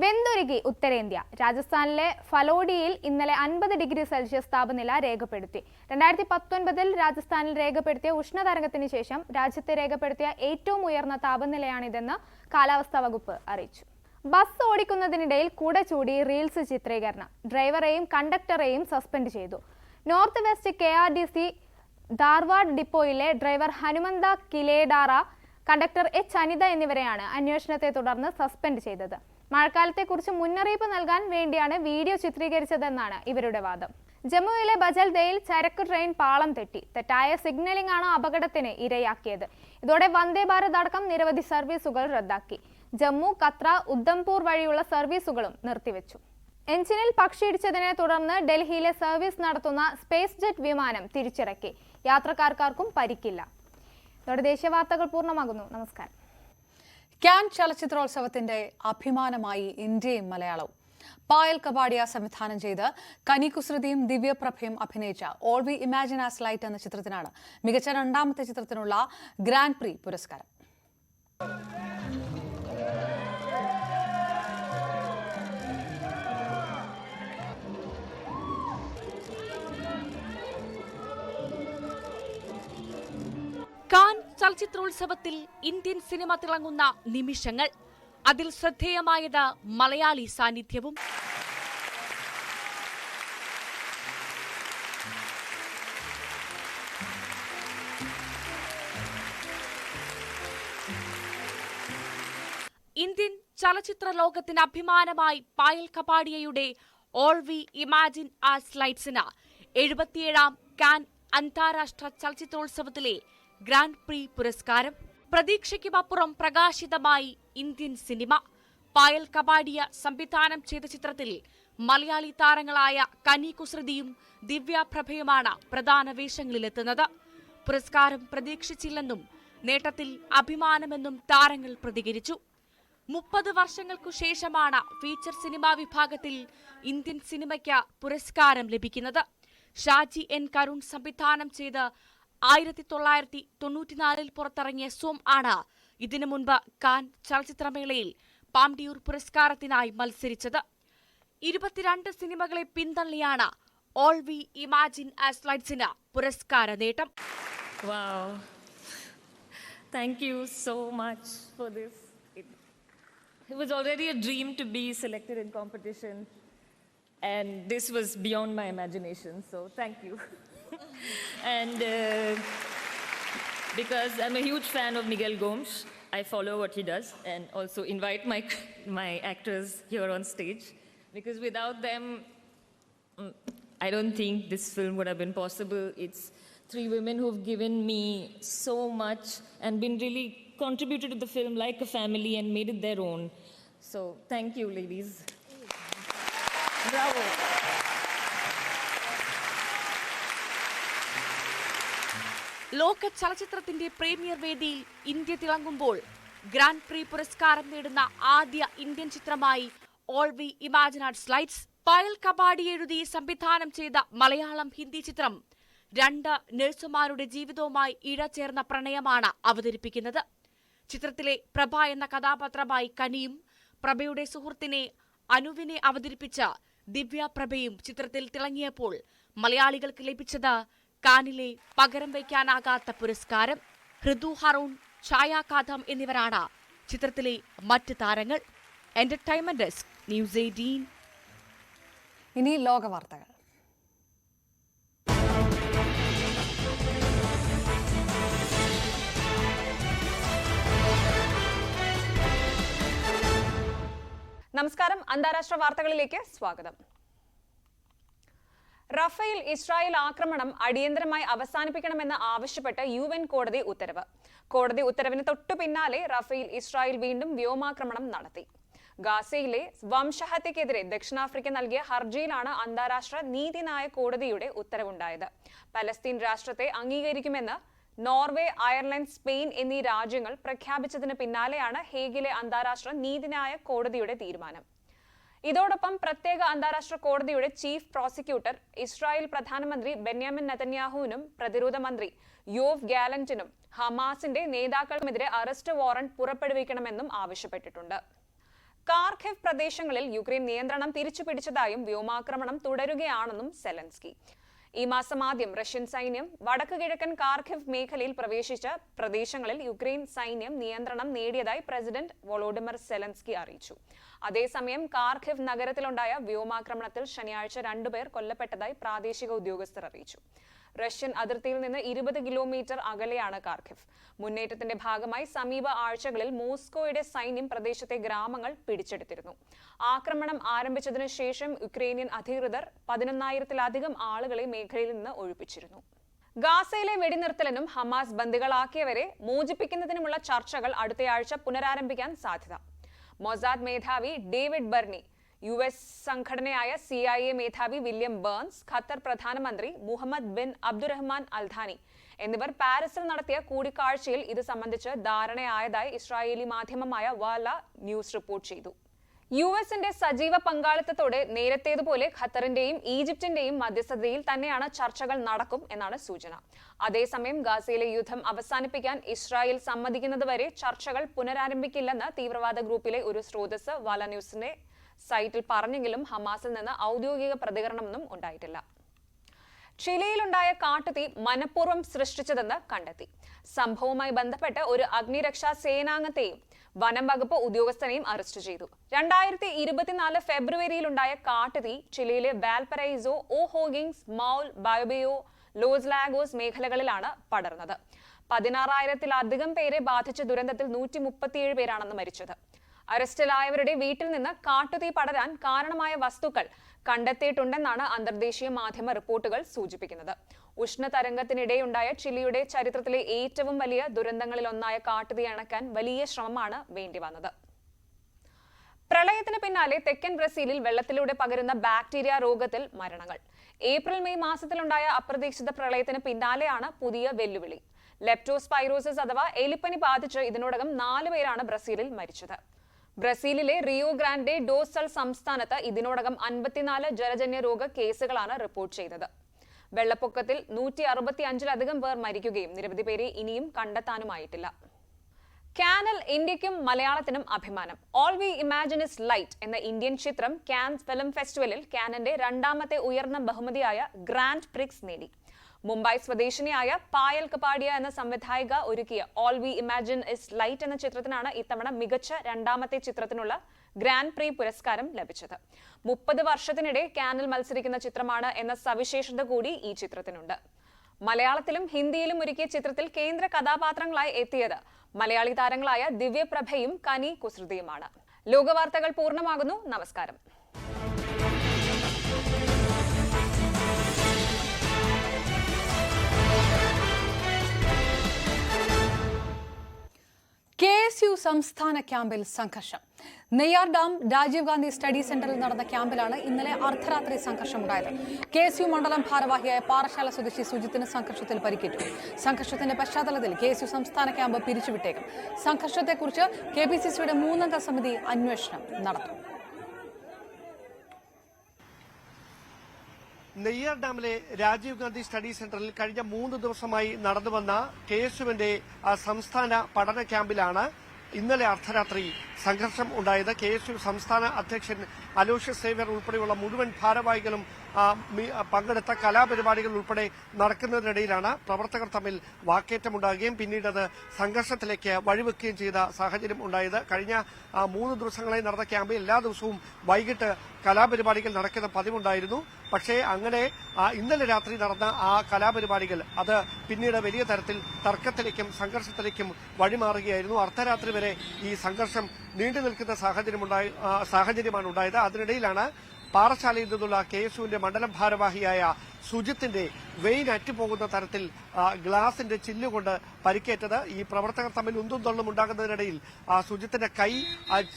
വെന്തുരുകി ഉത്തരേന്ത്യ. രാജസ്ഥാനിലെ ഫലോഡിയിൽ ഇന്നലെ 50 ഡിഗ്രി സെൽഷ്യസ് താപനില രേഖപ്പെടുത്തി. 2019 രാജസ്ഥാനിൽ രേഖപ്പെടുത്തിയ ഉഷ്ണതരംഗത്തിന് ശേഷം രാജ്യത്ത് രേഖപ്പെടുത്തിയ ഏറ്റവും ഉയർന്ന താപനിലയാണിതെന്ന് കാലാവസ്ഥാ വകുപ്പ് അറിയിച്ചു. ബസ് ഓടിക്കുന്നതിനിടയിൽ കുട ചൂടി റീൽസ് ചിത്രീകരണം. ഡ്രൈവറെയും കണ്ടക്ടറെയും സസ്പെൻഡ് ചെയ്തു. നോർത്ത് വെസ്റ്റ് KRDC ധാർവാഡ് ഡിപ്പോയിലെ driver Hanumantha Kiledara, conductor H Anitha എന്നിവരെയാണ് അന്വേഷണത്തെ തുടർന്ന് സസ്പെൻഡ് ചെയ്തത്. മഴക്കാലത്തെക്കുറിച്ച് മുന്നറിയിപ്പ് നൽകാൻ വേണ്ടിയാണ് വീഡിയോ ചിത്രീകരിച്ചതെന്നാണ് ഇവരുടെ വാദം. ജമ്മുവിലെ ബജൽദയിൽ ചരക്ക് ട്രെയിൻ പാളം തെറ്റി. തെറ്റായ സിഗ്നലിംഗ് ആണ് അപകടത്തിന് ഇരയാക്കിയത്. ഇതോടെ വന്ദേ ഭാരത് അടക്കം നിരവധി സർവീസുകൾ റദ്ദാക്കി. ജമ്മു, കത്ര, ഉദ്ധംപൂർ വഴിയുള്ള സർവീസുകളും നിർത്തിവെച്ചു. എഞ്ചിനിൽ പക്ഷിയിടിച്ചതിനെ തുടർന്ന് ഡൽഹിയിലെ സർവീസ് നടത്തുന്ന സ്പേസ് ജെറ്റ് വിമാനം തിരിച്ചിറക്കി. യാത്രക്കാർക്കാർക്കും പരിക്കില്ല. ഇതോടെ ദേശീയ വാർത്തകൾ പൂർണ്ണമാകുന്നു. നമസ്കാരം. കാൻ ചലച്ചിത്രോത്സവത്തിന്റെ അഭിമാനമായി ഇന്ത്യയും മലയാളവും. പായൽ കപാഡിയ സംവിധാനം ചെയ്ത് കനി കുസൃതിയും ദിവ്യപ്രഭയും അഭിനയിച്ച all we imagine as light എന്ന ചിത്രത്തിനാണ് മികച്ച രണ്ടാമത്തെ ചിത്രത്തിനുള്ള ഗ്രാൻഡ് പ്രീ പുരസ്കാരം. കാൻ ചലച്ചിത്രോത്സവത്തിൽ ഇന്ത്യൻ സിനിമ തിളങ്ങുന്ന നിമിഷങ്ങൾ. അതിൽ ശ്രദ്ധേയമായത് മലയാളി സാന്നിധ്യവും. ഇന്ത്യൻ ചലച്ചിത്ര ലോകത്തിന് അഭിമാനമായി പായൽ കപാഡിയയുടെ ഓൾ വി ഇമാജിൻ ആസ് ലൈറ്റ്സിന് 77ാം കാൻ അന്താരാഷ്ട്ര ചലച്ചിത്രോത്സവത്തിലെ ഗ്രാൻഡ് പ്രീ പുരസ്കാരം. പ്രതീക്ഷയ്ക്കുമപ്പുറം പ്രകാശിതമായി ഇന്ത്യൻ സിനിമ. പായൽ കപാഡിയ സംവിധാനം ചെയ്ത ചിത്രത്തിൽ മലയാളി താരങ്ങളായ കനി കുസൃതിയും ദിവ്യപ്രഭയുമാണ് പ്രധാന വേഷങ്ങളിലെത്തുന്നത്. പുരസ്കാരം പ്രതീക്ഷിച്ചില്ലെന്നും നേട്ടത്തിൽ അഭിമാനമെന്നും താരങ്ങൾ പ്രതികരിച്ചു. 30 വർഷങ്ങൾക്കു ശേഷമാണ് ഫീച്ചർ സിനിമാ വിഭാഗത്തിൽ ഇന്ത്യൻ സിനിമയ്ക്ക് പുരസ്കാരം ലഭിക്കുന്നത്. ഷാജി N കരുൺ സംവിധാനം ചെയ്ത് 1994 പുറത്തിറങ്ങിയ സോം ആണ് ഇതിനു മുൻപ് കാൻ ചലച്ചിത്രമേളയിൽ പാംഡിയൂർ പുരസ്കാരത്തിനായി മത്സരിച്ചത്. 22 സിനിമകളെ പിന്തള്ളിയാണ് ഓൾ വി ഇമാജിൻ ആസ് ലൈറ്റ്സിന് പുരസ്കാര നേട്ടം. Wow. Thank you so much for this. It was already a dream to be selected in competition, and this was beyond my imagination, so thank you. And because I'm a huge fan of Miguel Gomes, I follow what he does and also invite my actors here on stage, because without them, I don't think this film would have been possible. It's 3 women who've given me so much and been really contributed to the film like a family and made it their own. So thank you, ladies. Bravo. ലോക ചലച്ചിത്രത്തിന്റെ premiere വേദിയിൽ India തിളങ്ങുമ്പോൾ grand prix പുരസ്കാരം നേടുന്ന ആദ്യ Indian ചിത്രമായി all we imagine as lights. Payal Kapadia എഴുതി സംവിധാനം ചെയ്ത മലയാളം ഹിന്ദി ചിത്രം 2 നഴ്സുമാരുടെ ജീവിതവുമായി ഇഴചേർന്ന പ്രണയമാണ് അവതരിപ്പിക്കുന്നത്. ചിത്രത്തിലെ പ്രഭ എന്ന കഥാപാത്രമായി കനിയും പ്രഭയുടെ സുഹൃത്തിനെ അനുവിനെ അവതരിപ്പിച്ച ദിവ്യപ്രഭയും ചിത്രത്തിൽ തിളങ്ങിയപ്പോൾ മലയാളികൾക്ക് ലഭിച്ചത് കാനിലെ പകരം വയ്ക്കാനാകാത്ത പുരസ്കാരം. ഹൃദു ഹറൂൺ, ഛായ കാദം എന്നിവരാണ് ചിത്രത്തിലെ മറ്റ് താരങ്ങൾ. Entertainment desk, news 18. ഇനി ലോകവാർത്തകൾ. നമസ്കാരം. അന്താരാഷ്ട്ര വാർത്തകളിലേക്ക് സ്വാഗതം. റഫേൽ ഇസ്രായേൽ ആക്രമണം അടിയന്തരമായി അവസാനിപ്പിക്കണമെന്ന് ആവശ്യപ്പെട്ട് UN കോടതി ഉത്തരവ്. കോടതി ഉത്തരവിന് തൊട്ടു പിന്നാലെ റഫേൽ ഇസ്രായേൽ വീണ്ടും വ്യോമാക്രമണം നടത്തി. ഗാസയിലെ വംശഹത്യക്കെതിരെ ദക്ഷിണാഫ്രിക്ക നൽകിയ ഹർജിയിലാണ് അന്താരാഷ്ട്ര നീതിന്യായ കോടതിയുടെ ഉത്തരവുണ്ടായത്. പലസ്തീൻ രാഷ്ട്രത്തെ അംഗീകരിക്കുമെന്ന് നോർവേ, അയർലൻഡ്, സ്പെയിൻ എന്നീ രാജ്യങ്ങൾ പ്രഖ്യാപിച്ചതിന് പിന്നാലെയാണ് ഹേഗിലെ അന്താരാഷ്ട്ര നീതിന്യായ കോടതിയുടെ തീരുമാനം. ഇതോടൊപ്പം പ്രത്യേക അന്താരാഷ്ട്ര കോടതിയുടെ ചീഫ് പ്രോസിക്യൂട്ടർ ഇസ്രായേൽ പ്രധാനമന്ത്രി ബെന്യാമിൻ നെതന്യാഹുവിനും പ്രതിരോധ മന്ത്രി യോവ് ഗാലന്റിനും ഹമാസിന്റെ നേതാക്കൾക്കുമെതിരെ അറസ്റ്റ് വാറന്റ് പുറപ്പെടുവിക്കണമെന്നും ആവശ്യപ്പെട്ടിട്ടുണ്ട്. കാർഖിവ് പ്രദേശങ്ങളിൽ യുക്രൈൻ നിയന്ത്രണം തിരിച്ചുപിടിച്ചതായും വ്യോമാക്രമണം തുടരുകയാണെന്നും സെലൻസ്കി. ഈ മാസം ആദ്യം റഷ്യൻ സൈന്യം വടക്ക് കിഴക്കൻ കാർഖിവ് മേഖലയിൽ പ്രവേശിച്ച പ്രദേശങ്ങളിൽ യുക്രൈൻ സൈന്യം നിയന്ത്രണം നേടിയതായി പ്രസിഡന്റ് വോളോഡിമർ സെലൻസ്കി അറിയിച്ചു. അതേസമയം കാർഖിവ് നഗരത്തിലുണ്ടായ വ്യോമാക്രമണത്തിൽ ശനിയാഴ്ച 2 പേർ കൊല്ലപ്പെട്ടതായി പ്രാദേശിക ഉദ്യോഗസ്ഥർ അറിയിച്ചു. റഷ്യൻ അതിർത്തിയിൽ നിന്ന് 20 കിലോമീറ്റർ അകലെയാണ് കാർഖിവ്. മുന്നേറ്റത്തിന്റെ ഭാഗമായി സമീപ ആഴ്ചകളിൽ മോസ്കോയുടെ സൈന്യം പ്രദേശത്തെ ഗ്രാമങ്ങൾ പിടിച്ചെടുത്തിരുന്നു. ആക്രമണം ആരംഭിച്ചതിനു ശേഷം യുക്രൈനിയൻ അധികൃതർ 11,000-ലധികം ആളുകളെ മേഖലയിൽ നിന്ന് ഒഴിപ്പിച്ചിരുന്നു. ഗാസയിലെ വെടിനിർത്തലിനും ഹമാസ് ബന്ദികളാക്കിയവരെ മോചിപ്പിക്കുന്നതിനുമുള്ള ചർച്ചകൾ അടുത്തയാഴ്ച പുനരാരംഭിക്കാൻ സാധ്യത. മൊസാദ് മേധാവി ഡേവിഡ് ബർണി, US സംഘടനയായ CIA മേധാവി വില്യം ബേൺസ്, ഖത്തർ പ്രധാനമന്ത്രി മുഹമ്മദ് ബിൻ അബ്ദുറഹ്മാൻ അൽധാനി എന്നിവർ പാരീസിൽ നടത്തിയ കൂടിക്കാഴ്ചയിൽ ഇത് സംബന്ധിച്ച് ധാരണയായതായി ഇസ്രായേലി മാധ്യമമായ വാല ന്യൂസ് റിപ്പോർട്ട് ചെയ്തു. US-ന്റെ സജീവ പങ്കാളിത്തത്തോടെ നേരത്തേതുപോലെ ഖത്തറിന്റെയും ഈജിപ്തിന്റെയും മധ്യസ്ഥതയിൽ തന്നെയാണ് ചർച്ചകൾ നടക്കും എന്നാണ് സൂചന. അതേസമയം ഗാസയിലെ യുദ്ധം അവസാനിപ്പിക്കാൻ ഇസ്രായേൽ സമ്മതിക്കുന്നതുവരെ ചർച്ചകൾ പുനരാരംഭിക്കില്ലെന്ന് തീവ്രവാദ ഗ്രൂപ്പിലെ ഒരു സ്രോതസ് വാല ന്യൂസിന്റെ സൈറ്റിൽ പറഞ്ഞെങ്കിലും ഹമാസിൽ നിന്ന് ഔദ്യോഗിക പ്രതികരണമൊന്നും ഉണ്ടായിട്ടില്ല. ചിലിയിലുണ്ടായ കാട്ടുതീ മനഃപൂർവ്വം സൃഷ്ടിച്ചതെന്ന് കണ്ടെത്തി. സംഭവവുമായി ബന്ധപ്പെട്ട് ഒരു അഗ്നിരക്ഷാ സേനാംഗത്തെയും വനം വകുപ്പ് ഉദ്യോഗസ്ഥനെയും അറസ്റ്റ് ചെയ്തു. 2024 ഫെബ്രുവരിയിലുണ്ടായ കാട്ടുതീ ചിലിയിലെ വാൽപരൈസോ, ഓഹോഗിങ്സ്, മൗൽ, ബയോബിയോ, ലോസ് ലാഗോസ് മേഖലകളിലാണ് പടർന്നത്. 16,000-ലധികം പേരെ ബാധിച്ച ദുരന്തത്തിൽ 137 പേരാണെന്ന് മരിച്ചത്. അറസ്റ്റിലായവരുടെ വീട്ടിൽ നിന്ന് കാട്ടുതീ പടരാൻ കാരണമായ വസ്തുക്കൾ കണ്ടെത്തിയിട്ടുണ്ടെന്നാണ് അന്തർദേശീയ മാധ്യമ റിപ്പോർട്ടുകൾ സൂചിപ്പിക്കുന്നത്. ഉഷ്ണതരംഗത്തിനിടെയുണ്ടായ ചിലിയുടെ ചരിത്രത്തിലെ ഏറ്റവും വലിയ ദുരന്തങ്ങളിലൊന്നായ കാട്ടുതീ അണക്കാൻ വലിയ ശ്രമമാണ് വേണ്ടിവന്നത്. പ്രളയത്തിന് പിന്നാലെ തെക്കൻ ബ്രസീലിൽ വെള്ളത്തിലൂടെ പകരുന്ന ബാക്ടീരിയ രോഗത്തിൽ മരണങ്ങൾ. ഏപ്രിൽ-മെയ് മാസത്തിലുണ്ടായ അപ്രതീക്ഷിത പ്രളയത്തിന് പിന്നാലെയാണ് പുതിയ വെല്ലുവിളി. ലെപ്റ്റോസ്പൈറോസിസ് അഥവാ എലിപ്പനി ബാധിച്ച് ഇതിനോടകം 4 പേരാണ് ബ്രസീലിൽ മരിച്ചത്. ബ്രസീലിലെ റിയോ ഗ്രാൻഡെ ഡോ സൾ സംസ്ഥാനത്ത് ഇതിനോടകം 54 ജലജന്യ രോഗ കേസുകളാണ് റിപ്പോർട്ട് ചെയ്തത്. വെള്ളപ്പൊക്കത്തിൽ 165-ലധികം പേർ മരിക്കുകയും നിരവധി പേരെ ഇനിയും കണ്ടെത്താനുമായിട്ടില്ല. കാനിൽ ഇന്ത്യക്കും മലയാളത്തിനും അഭിമാനം. All we imagine is light എന്ന ഇന്ത്യൻ ചിത്രം കാൻസ് ഫിലിം ഫെസ്റ്റിവലിൽ കാനന്റെ 2ാമത്തെ ഉയർന്ന ബഹുമതിയായ ഗ്രാൻഡ് പ്രിക്സ് നേടി. മുംബൈ സ്വദേശിനിയായ പായൽ കപാഡിയ എന്ന സംവിധായിക ഒരുക്കിയ all we imagine is light എന്ന ചിത്രത്തിനാണ് ഇത്തവണ മികച്ച 2ാമത്തെ ചിത്രത്തിനുള്ള ഗ്രാൻഡ് പ്രീ പുരസ്കാരം ലഭിച്ചത്. 30 വർഷത്തിനിടെ കാനിൽ മത്സരിക്കുന്ന ചിത്രമാണ് എന്ന സവിശേഷത കൂടി ഈ ചിത്രത്തിനുണ്ട്. മലയാളത്തിലും ഹിന്ദിയിലും ഒരുക്കിയ ചിത്രത്തിൽ കേന്ദ്ര കഥാപാത്രങ്ങളായി എത്തിയത് മലയാളി താരങ്ങളായ ദിവ്യപ്രഭയും കനി കുസൃതിയുമാണ്. ലോകവാർത്തകൾ പൂർണ്ണമാകുന്നു. നമസ്കാരം. KSU സംസ്ഥാന ക്യാമ്പിൽ സംഘർഷം. നെയ്യാർ ഡാം രാജീവ് ഗാന്ധി സ്റ്റഡി സെന്ററിൽ നടന്ന ക്യാമ്പിലാണ് ഇന്നലെ അർദ്ധരാത്രി സംഘർഷമുണ്ടായത്. KSU മണ്ഡലം ഭാരവാഹിയായ പാറശാല സ്വദേശി സുജിത്തിന് സംഘർഷത്തിൽ പരിക്കേറ്റു. സംഘർഷത്തിന്റെ പശ്ചാത്തലത്തിൽ KSU സംസ്ഥാന ക്യാമ്പ് പിരിച്ചുവിട്ടേക്കും. സംഘർഷത്തെക്കുറിച്ച് KPCCയുടെ 3-അംഗ സമിതി അന്വേഷണം നടത്തും. നെയ്യാർ ഡാമിലെ രാജീവ് ഗാന്ധി സ്റ്റഡി സെന്ററിൽ കഴിഞ്ഞ 3 ദിവസമായി നടന്നുവന്ന KSUവിന്റെ സംസ്ഥാന പഠന ക്യാമ്പിലാണ് ഇന്നലെ അർദ്ധരാത്രി സംഘർഷം ഉണ്ടായത്. KSU സംസ്ഥാന അധ്യക്ഷൻ അലോഷ്യസ് സേവ്യർ ഉൾപ്പെടെയുള്ള മുഴുവൻ ഭാരവാഹികളും പങ്കെടുത്ത കലാപരിപാടികൾ ഉൾപ്പെടെ നടക്കുന്നതിനിടയിലാണ് പ്രവർത്തകർ തമ്മിൽ വാക്കേറ്റമുണ്ടാകുകയും പിന്നീട് അത് സംഘർഷത്തിലേക്ക് വഴിവെക്കുകയും ചെയ്ത സാഹചര്യം ഉണ്ടായത്. കഴിഞ്ഞ 3 ദിവസങ്ങളായി നടന്ന ക്യാമ്പിൽ എല്ലാ ദിവസവും വൈകിട്ട് കലാപരിപാടികൾ നടക്കുന്ന പതിവുണ്ടായിരുന്നു. പക്ഷേ അങ്ങനെ ഇന്നലെ രാത്രി നടന്ന ആ കലാപരിപാടികൾ അത് പിന്നീട് വലിയ തരത്തിൽ തർക്കത്തിലേക്കും സംഘർഷത്തിലേക്കും വഴിമാറുകയായിരുന്നു. അർദ്ധരാത്രി വരെ ഈ സംഘർഷം നീണ്ടു നിൽക്കുന്ന സാഹചര്യമാണ് ഉണ്ടായത്. അതിനിടയിലാണ് പാറശാലയിൽ നിന്നുള്ള KSUവിന്റെ മണ്ഡലം ഭാരവാഹിയായ സുജിത്തിന്റെ വെയിൻ അറ്റുപോകുന്ന തരത്തിൽ ഗ്ലാസിന്റെ ചില്ലുകൊണ്ട് പരിക്കേറ്റത്. ഈ പ്രവർത്തകർ തമ്മിൽ ഉന്തും തള്ളും ഉണ്ടാകുന്നതിനിടയിൽ സുജിത്തിന്റെ കൈ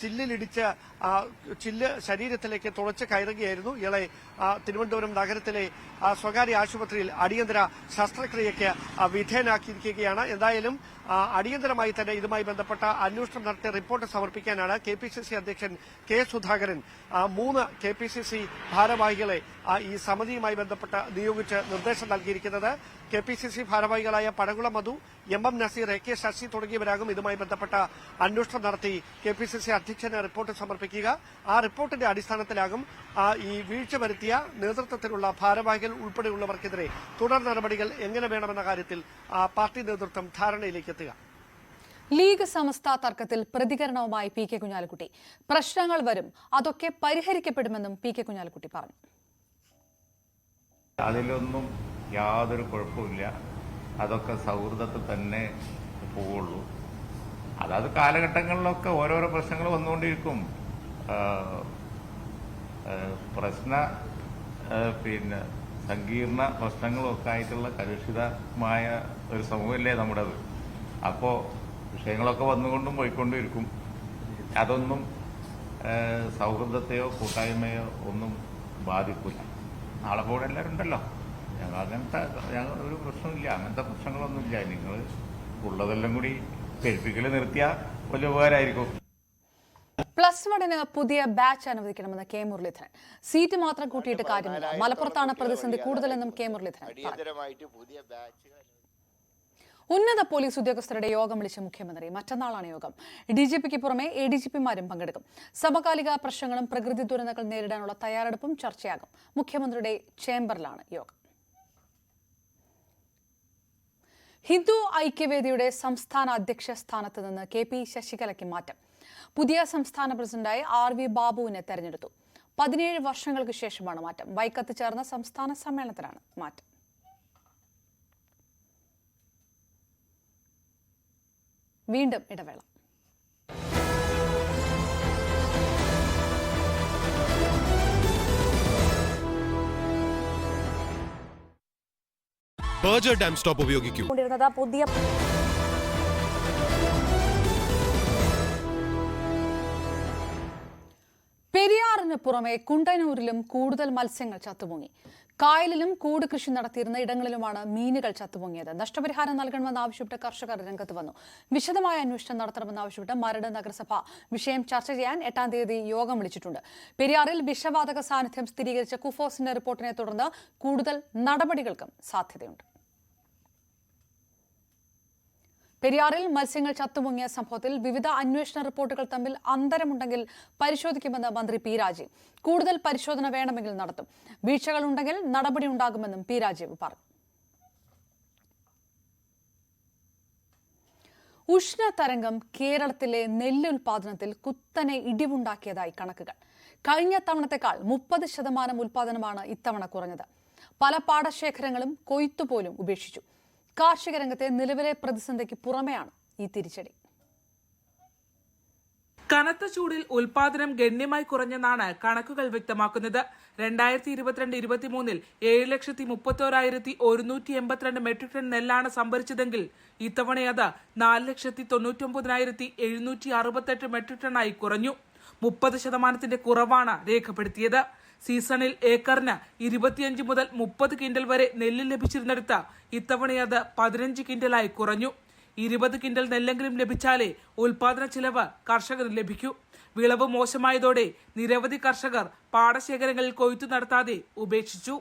ചില്ലിലിടിച്ച് ചില്ല് ശരീരത്തിലേക്ക് തുളച്ച് കയറുകയായിരുന്നു. ഇയാളെ തിരുവനന്തപുരം നഗരത്തിലെ സ്വകാര്യ ആശുപത്രിയിൽ അടിയന്തര ശസ്ത്രക്രിയയ്ക്ക് വിധേയനാക്കിയിരിക്കുകയാണ്. എന്തായാലും അടിയന്തരമായി തന്നെ ഇതുമായി ബന്ധപ്പെട്ട അന്വേഷണം നടത്തി റിപ്പോർട്ട് സമർപ്പിക്കാനാണ് KPCC അധ്യക്ഷൻ K. സുധാകരൻ 3 KPCC ഭാരവാഹികളെ ഈ സമിതിയുമായി ബന്ധപ്പെട്ട് നിയോഗിച്ച് നിർദ്ദേശം നൽകിയിരിക്കുന്നത്. KPCC ഭാരവാഹികളായ പടകുളം മധു, MM നസീർ, AK ശശി തുടങ്ങിയവരാകും ഇതുമായി ബന്ധപ്പെട്ട അന്വേഷണം നടത്തി KPCC അധ്യക്ഷന് റിപ്പോർട്ട് സമർപ്പിക്കുക. ആ റിപ്പോർട്ടിന്റെ അടിസ്ഥാനത്തിലാകും ഈ വീഴ്ച വരുത്തിയ നേതൃത്വത്തിലുള്ള ഭാരവാഹികൾ ഉൾപ്പെടെയുള്ളവർക്കെതിരെ തുടർ നടപടികൾ എങ്ങനെ വേണമെന്ന കാര്യത്തിൽ പാർട്ടി നേതൃത്വം ധാരണയിലേക്ക് എത്തുക. ലീഗ് സമസ്ത തർക്കത്തിൽ പ്രതികരണവുമായി PK കുഞ്ഞാലിക്കുട്ടി. പ്രശ്നങ്ങൾ വരും, അതൊക്കെ പരിഹരിക്കപ്പെടുമെന്നും PK കുഞ്ഞാലിക്കുട്ടി പറഞ്ഞു. അതിലൊന്നും യാതൊരു കുഴപ്പമില്ല, അതൊക്കെ സൗഹൃദത്തിൽ തന്നെ പോവുള്ളൂ. അതായത് കാലഘട്ടങ്ങളിലൊക്കെ ഓരോരോ പ്രശ്നങ്ങൾ വന്നുകൊണ്ടിരിക്കും. സങ്കീർണ പ്രശ്നങ്ങളൊക്കെ ആയിട്ടുള്ള കലുഷിതമായ ഒരു സമൂഹമല്ലേ നമ്മുടേത്. അപ്പോൾ വിഷയങ്ങളൊക്കെ വന്നുകൊണ്ടും പോയിക്കൊണ്ടിരിക്കും. അതൊന്നും സൗഹൃദത്തെയോ കൂട്ടായ്മയോ ഒന്നും ബാധിക്കില്ല. നാളെ പോലെ എല്ലാവരും ഉണ്ടല്ലോ, ഞങ്ങൾ ഒരു പ്രശ്നമില്ല, അങ്ങനത്തെ പ്രശ്നങ്ങളൊന്നുമില്ല. നിങ്ങൾ ഉള്ളതെല്ലാം കൂടി പെരുപ്പിക്കൽ നിർത്തിയാൽ വലിയ ഉപകാരമായിരിക്കും. +1 പുതിയ ബാച്ച് അനുവദിക്കണമെന്ന് K. മുരളീധരൻ. സീറ്റ് മാത്രം കൂട്ടിയിട്ട് കാര്യമില്ല, മലപ്പുറത്താണ് പ്രതിസന്ധി കൂടുതലെന്നും K. മുരളീധരൻ പറഞ്ഞു. ഉന്നത പോലീസ് ഉദ്യോഗസ്ഥരുടെ യോഗം വിളിച്ച മുഖ്യമന്ത്രി. മറ്റന്നാളാണ് യോഗം. DGPക്ക് പുറമെ ADGPമാരും പങ്കെടുക്കും. സമകാലിക പ്രശ്നങ്ങളും പ്രകൃതി ദുരന്തങ്ങൾ നേരിടാനുള്ള തയ്യാറെടുപ്പും ചർച്ചയാകും. മുഖ്യമന്ത്രിയുടെ ചേംബറിലാണ് യോഗം. ഹിന്ദു ഐക്യവേദിയുടെ സംസ്ഥാന അധ്യക്ഷ സ്ഥാനത്ത് നിന്ന് KP ശശികലയ്ക്ക് മാറ്റം. പുതിയ സംസ്ഥാന പ്രസിഡന്റായി RV ബാബുവിനെ തെരഞ്ഞെടുത്തു. 17 വർഷങ്ങൾക്ക് ശേഷമാണ് മാറ്റം. വൈക്കത്ത് ചേർന്ന സംസ്ഥാന സമ്മേളനത്തിലാണ് മാറ്റം. വീണ്ടും ഇടവേള. ബർജർ ഡാം സ്റ്റോപ്പ് ഉപയോഗിക്കൂ. പുതിയ പെരിയാറിന് പുറമെ കുണ്ടന്നൂരിലും കൂടുതൽ മത്സ്യങ്ങൾ ചത്തുപൊങ്ങി. കായലിലും കൂട് കൃഷി നടത്തിയിരുന്ന ഇടങ്ങളിലുമാണ് മീനുകൾ ചത്തുപൊങ്ങിയത്. നഷ്ടപരിഹാരം നൽകണമെന്നാവശ്യപ്പെട്ട് കർഷകർ രംഗത്ത് വന്നു. വിശദമായ അന്വേഷണം നടത്തണമെന്നാവശ്യപ്പെട്ട് മരട് നഗരസഭ വിഷയം ചർച്ച ചെയ്യാൻ 8-ാം തീയതി യോഗം വിളിച്ചിട്ടുണ്ട്. പെരിയാറിൽ വിഷവാതക സാന്നിധ്യം സ്ഥിരീകരിച്ച കുഫോസിന്റെ റിപ്പോർട്ടിനെ തുടർന്ന് കൂടുതൽ നടപടികൾക്കും സാധ്യതയുണ്ട്. പെരിയാറിൽ മത്സ്യങ്ങൾ ചത്തുപൊങ്ങിയ സംഭവത്തിൽ വിവിധ അന്വേഷണ റിപ്പോർട്ടുകൾ തമ്മിൽ അന്തരമുണ്ടെങ്കിൽ പരിശോധിക്കുമെന്ന് മന്ത്രി P. രാജീവ്. കൂടുതൽ പരിശോധന വേണമെങ്കിൽ നടത്തും. വീഴ്ചകളുണ്ടെങ്കിൽ നടപടി ഉണ്ടാകുമെന്നും P. രാജീവ് പറഞ്ഞു. ഉഷ്ണതരംഗം കേരളത്തിലെ നെല്ല് ഉൽപാദനത്തിൽ കുത്തനെ ഇടിവുണ്ടാക്കിയതായി കണക്കുകൾ. കഴിഞ്ഞ തവണത്തെക്കാൾ 30% ഉൽപാദനമാണ് ഇത്തവണ കുറഞ്ഞത്. പല പാടശേഖരങ്ങളും കൊയ്ത്തുപോലും ഉപേക്ഷിച്ചു. കാർഷിക രംഗത്തെ നിലവിലെ പ്രതിസന്ധിക്ക് പുറമെയാണ് ഈ തിരിച്ചടി. കനത്ത ചൂടിൽ ഉൽപാദനം ഗണ്യമായി കുറഞ്ഞെന്നാണ് കണക്കുകൾ വ്യക്തമാക്കുന്നത്. 2022-23 7,31,182 മെട്രിക് ടൺ നെല്ലാണ് സംഭരിച്ചതെങ്കിൽ ഇത്തവണ അത് 4,99,768 മെട്രിക് ടണ്ണായി കുറഞ്ഞു. 30% കുറവാണ് രേഖപ്പെടുത്തിയത്. സീസണിൽ ഏക്കറിന് 25 മുതൽ 30 ക്വിന്റൽ വരെ നെല്ല് ലഭിച്ചിരുന്നിടത്ത് ഇത്തവണ അത് 15 ക്വിന്റലായി കുറഞ്ഞു. 20 ക്വിന്റൽ നെല്ലെങ്കിലും ലഭിച്ചാലേ ഉൽപാദന ചിലവ് കർഷകന് ലഭിക്കൂ. വിളവ് മോശമായതോടെ നിരവധി കർഷകർ പാടശേഖരങ്ങളിൽ കൊയ്ത്തു നടത്താതെ ഉപേക്ഷിച്ചു.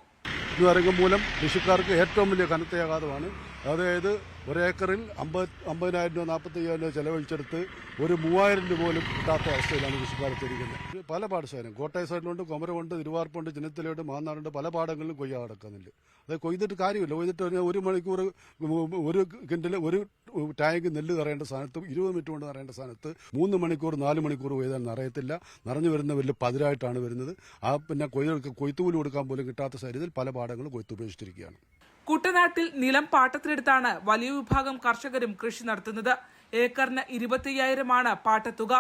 ഇതുവരംഗം മൂലം കൃഷിക്കാർക്ക് ഏറ്റവും വലിയ കനത്തയാഘാതമാണ്. അതായത് ഒരേക്കറിൽ 50,000 രൂപ 45,000 രൂപ ചെലവഴിച്ചെടുത്ത് ഒരു 3,000 രൂപ പോലും കിട്ടാത്ത അവസ്ഥയിലാണ് കൃഷിക്കാരെത്തിയിരിക്കുന്നത്. പല പാടശേഖരം കോട്ടയ സൈഡിലുണ്ട്, കുമരമുണ്ട്, തിരുവാർപ്പുണ്ട്, ചിന്നത്തലയുണ്ട്, മാന്നാറുണ്ട്, പല പാടങ്ങളിലും കൊയ്യാ കിടക്കുന്നില്ല. അത് കൊയ്തിട്ട് കാര്യമില്ല. കൊയ്തിട്ട് 1 മണിക്കൂർ ഒരു കിൻഡൽ ഒരു ടാങ്ക് നെല്ല് നിറയേണ്ട സ്ഥാനത്ത് 20 മിനിറ്റ് കൊണ്ട് നിറയേണ്ട സ്ഥാനത്ത് 3 മണിക്കൂർ 4 മണിക്കൂർ കൊയ്താൽ നിറയത്തില്ല. നിറഞ്ഞു വരുന്ന വലിയ പതിരായിട്ടാണ് വരുന്നത്. പിന്നെ കൊയ്ത്തുകൂലി കൊടുക്കാൻ പോലും കിട്ടാത്ത സാഹചര്യത്തിൽ പല പാടങ്ങളും കൊയ്ത്തുപേക്ഷിച്ചിരിക്കുകയാണ്. കുട്ടനാട്ടിൽ നിലം പാട്ടത്തിനെടുത്താണ് വലിയ വിഭാഗം കർഷകരും കൃഷി നടത്തുന്നത്. ഏക്കറിന് 25,000 പാട്ടത്തുക.